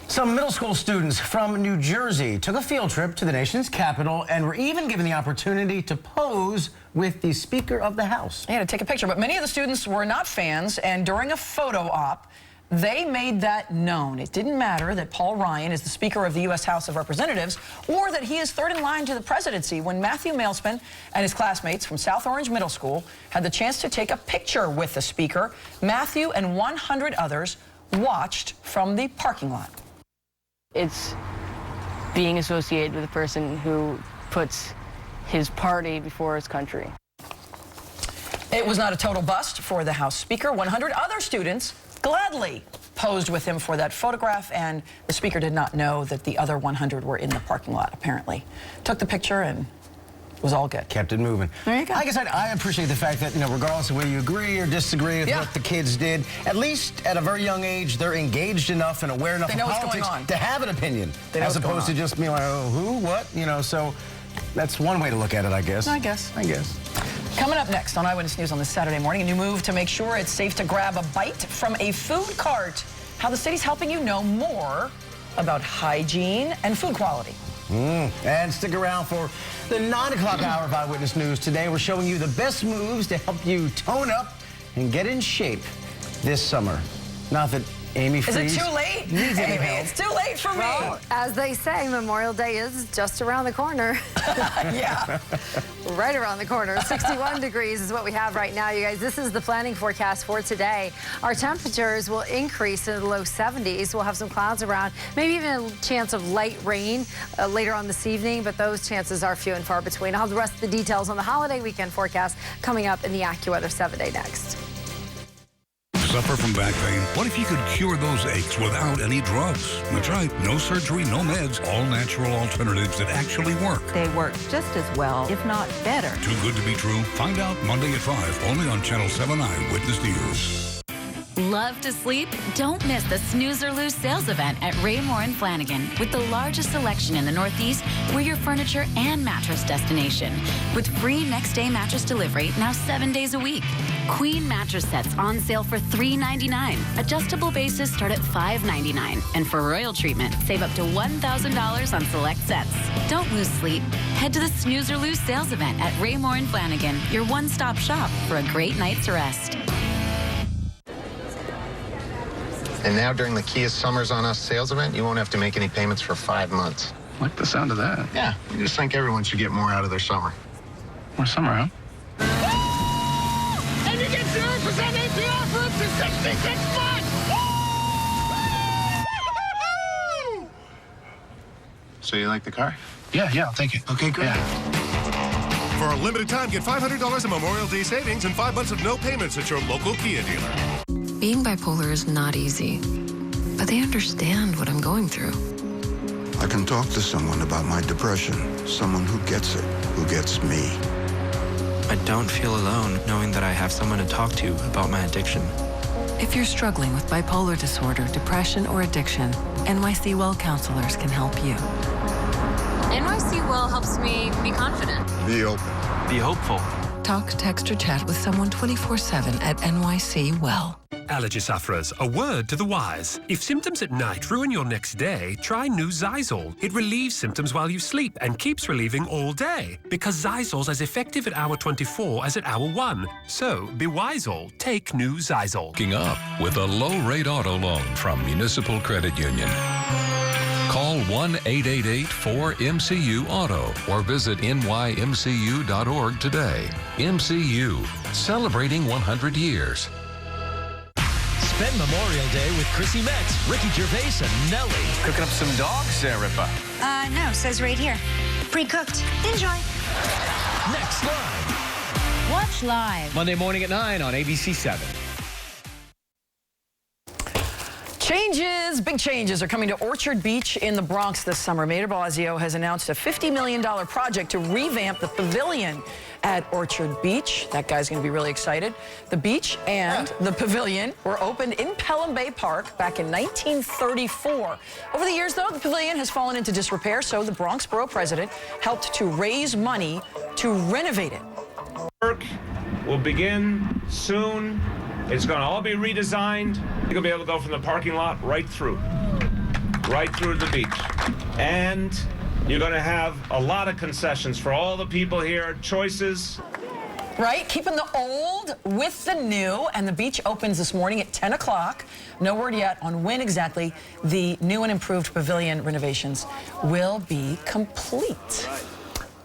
Some middle school students from New Jersey took a field trip to the nation's capital and were even given the opportunity to pose with the Speaker of the House. Yeah, to take a picture, but many of the students were not fans, and during a photo op, they made that known. It didn't matter that Paul Ryan is the Speaker of the U.S. House of Representatives or that he is third in line to the presidency when Matthew Mailspin and his classmates from South Orange Middle School had the chance to take a picture with the Speaker. Matthew and 100 others watched from the parking lot. It's being associated with a person who puts his party before his country. It was not a total bust for the House Speaker. 100 other students gladly posed with him for that photograph, and the Speaker did not know that the other 100 were in the parking lot, apparently. Took the picture and it was all good. Kept it moving. There you go. Like I said, I appreciate the fact that, regardless of whether you agree or disagree with what the kids did, at least at a very young age, they're engaged enough and aware enough of politics to have an opinion, as opposed to just being like, oh, who, what, so that's one way to look at it, I guess. I guess. Coming up next on Eyewitness News on this Saturday morning, a new move to make sure it's safe to grab a bite from a food cart. How the city's helping you know more about hygiene and food quality. And stick around for the 9 o'clock hour of Eyewitness News. Today, we're showing you the best moves to help you tone up and get in shape this summer. Not that Amy Freeze Is it too late? needs any Amy, help. it's too late for me. Well, as they say, Memorial Day is just around the corner. Yeah. Right around the corner. 61 degrees is what we have right now, you guys. This is the planning forecast for today. Our temperatures will increase in the low 70s. We'll have some clouds around, maybe even a chance of light rain later on this evening, but those chances are few and far between. I'll have the rest of the details on the holiday weekend forecast coming up in the AccuWeather 7-Day next. Suffer from back pain? What if you could cure those aches without any drugs? That's right. No surgery, no meds. All natural alternatives that actually work. They work just as well, if not better. Too good to be true? Find out Monday at 5, only on Channel 7 Eyewitness News. Love to sleep? Don't miss the Snooze or Lose sales event at Raymore and Flanagan with the largest selection in the Northeast. We're your furniture and mattress destination with free next-day mattress delivery now 7 days a week. Queen mattress sets on sale for $399. Adjustable bases start at $599. And for royal treatment, save up to $1,000 on select sets. Don't lose sleep. Head to the Snooze or Lose sales event at Raymore and Flanagan, your one-stop shop for a great night's rest. And now during the Kia Summers on Us sales event, you won't have to make any payments for 5 months. Like the sound of that. Yeah, I just think everyone should get more out of their summer. More summer, huh? And you get 0% APR for up to 66 months! So you like the car? Yeah, I'll take it. Okay, great. Yeah. For a limited time, get $500 in Memorial Day savings and 5 months of no payments at your local Kia dealer. Being bipolar is not easy, but they understand what I'm going through. I can talk to someone about my depression, someone who gets it, who gets me. I don't feel alone knowing that I have someone to talk to about my addiction. If you're struggling with bipolar disorder, depression, or addiction, NYC Well counselors can help you. NYC Well helps me be confident. Be open. Be hopeful. Talk, text, or chat with someone 24/7 at NYC Well. Allergy sufferers, a word to the wise. If symptoms at night ruin your next day, try new Zysol. It relieves symptoms while you sleep and keeps relieving all day. Because Zysol's as effective at hour 24 as at hour 1. So, be Wisol. Take new Zysol. Looking up with a low-rate auto loan from Municipal Credit Union. Call 1-888-4MCU-AUTO or visit nymcu.org today. MCU, celebrating 100 years. Spend Memorial Day with Chrissy Metz, Ricky Gervais, and Nelly. Cooking up some dogs there, Ripa. No, says right here. Pre-cooked. Enjoy. Next Live. Watch live. Monday morning at 9 on ABC 7. Big changes are coming to Orchard Beach in the Bronx this summer. Mayor Blasio has announced a $50 million project to revamp the pavilion. at Orchard Beach. That guy's going to be really excited. The beach and the pavilion were opened in Pelham Bay Park back in 1934. Over the years, though, the pavilion has fallen into disrepair, so the Bronx Borough president helped to raise money to renovate it. Work will begin soon. It's going to all be redesigned. You're going to be able to go from the parking lot right through the beach. And you're going to have a lot of concessions for all the people here, choices. Right, keeping the old with the new, and the beach opens this morning at 10 o'clock. No word yet on when exactly the new and improved pavilion renovations will be complete.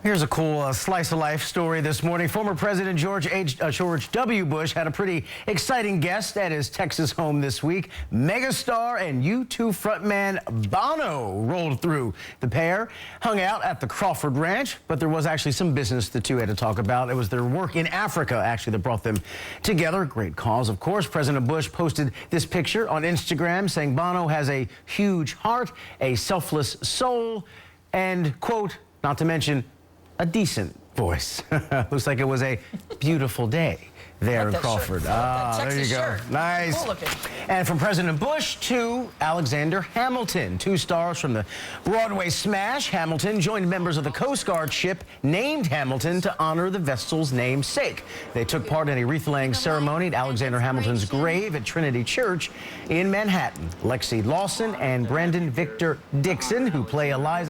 Here's a cool slice of life story this morning. Former President George W. Bush had a pretty exciting guest at his Texas home this week. Megastar and U2 frontman Bono rolled through. The pair hung out at the Crawford Ranch, but there was actually some business the two had to talk about. It was their work in Africa, actually, that brought them together. Great cause, of course. President Bush posted this picture on Instagram saying Bono has a huge heart, a selfless soul, and, quote, not to mention, a decent voice. Looks like it was a beautiful day there in Crawford. There you go. Nice. Cool looking. And from President Bush to Alexander Hamilton, two stars from the Broadway smash. Hamilton joined members of the Coast Guard ship named Hamilton to honor the vessel's namesake. They took part in a wreath-laying ceremony at Alexander Hamilton's grave at Trinity Church in Manhattan. Lexi Lawson and Brandon Victor Dixon, who play Eliza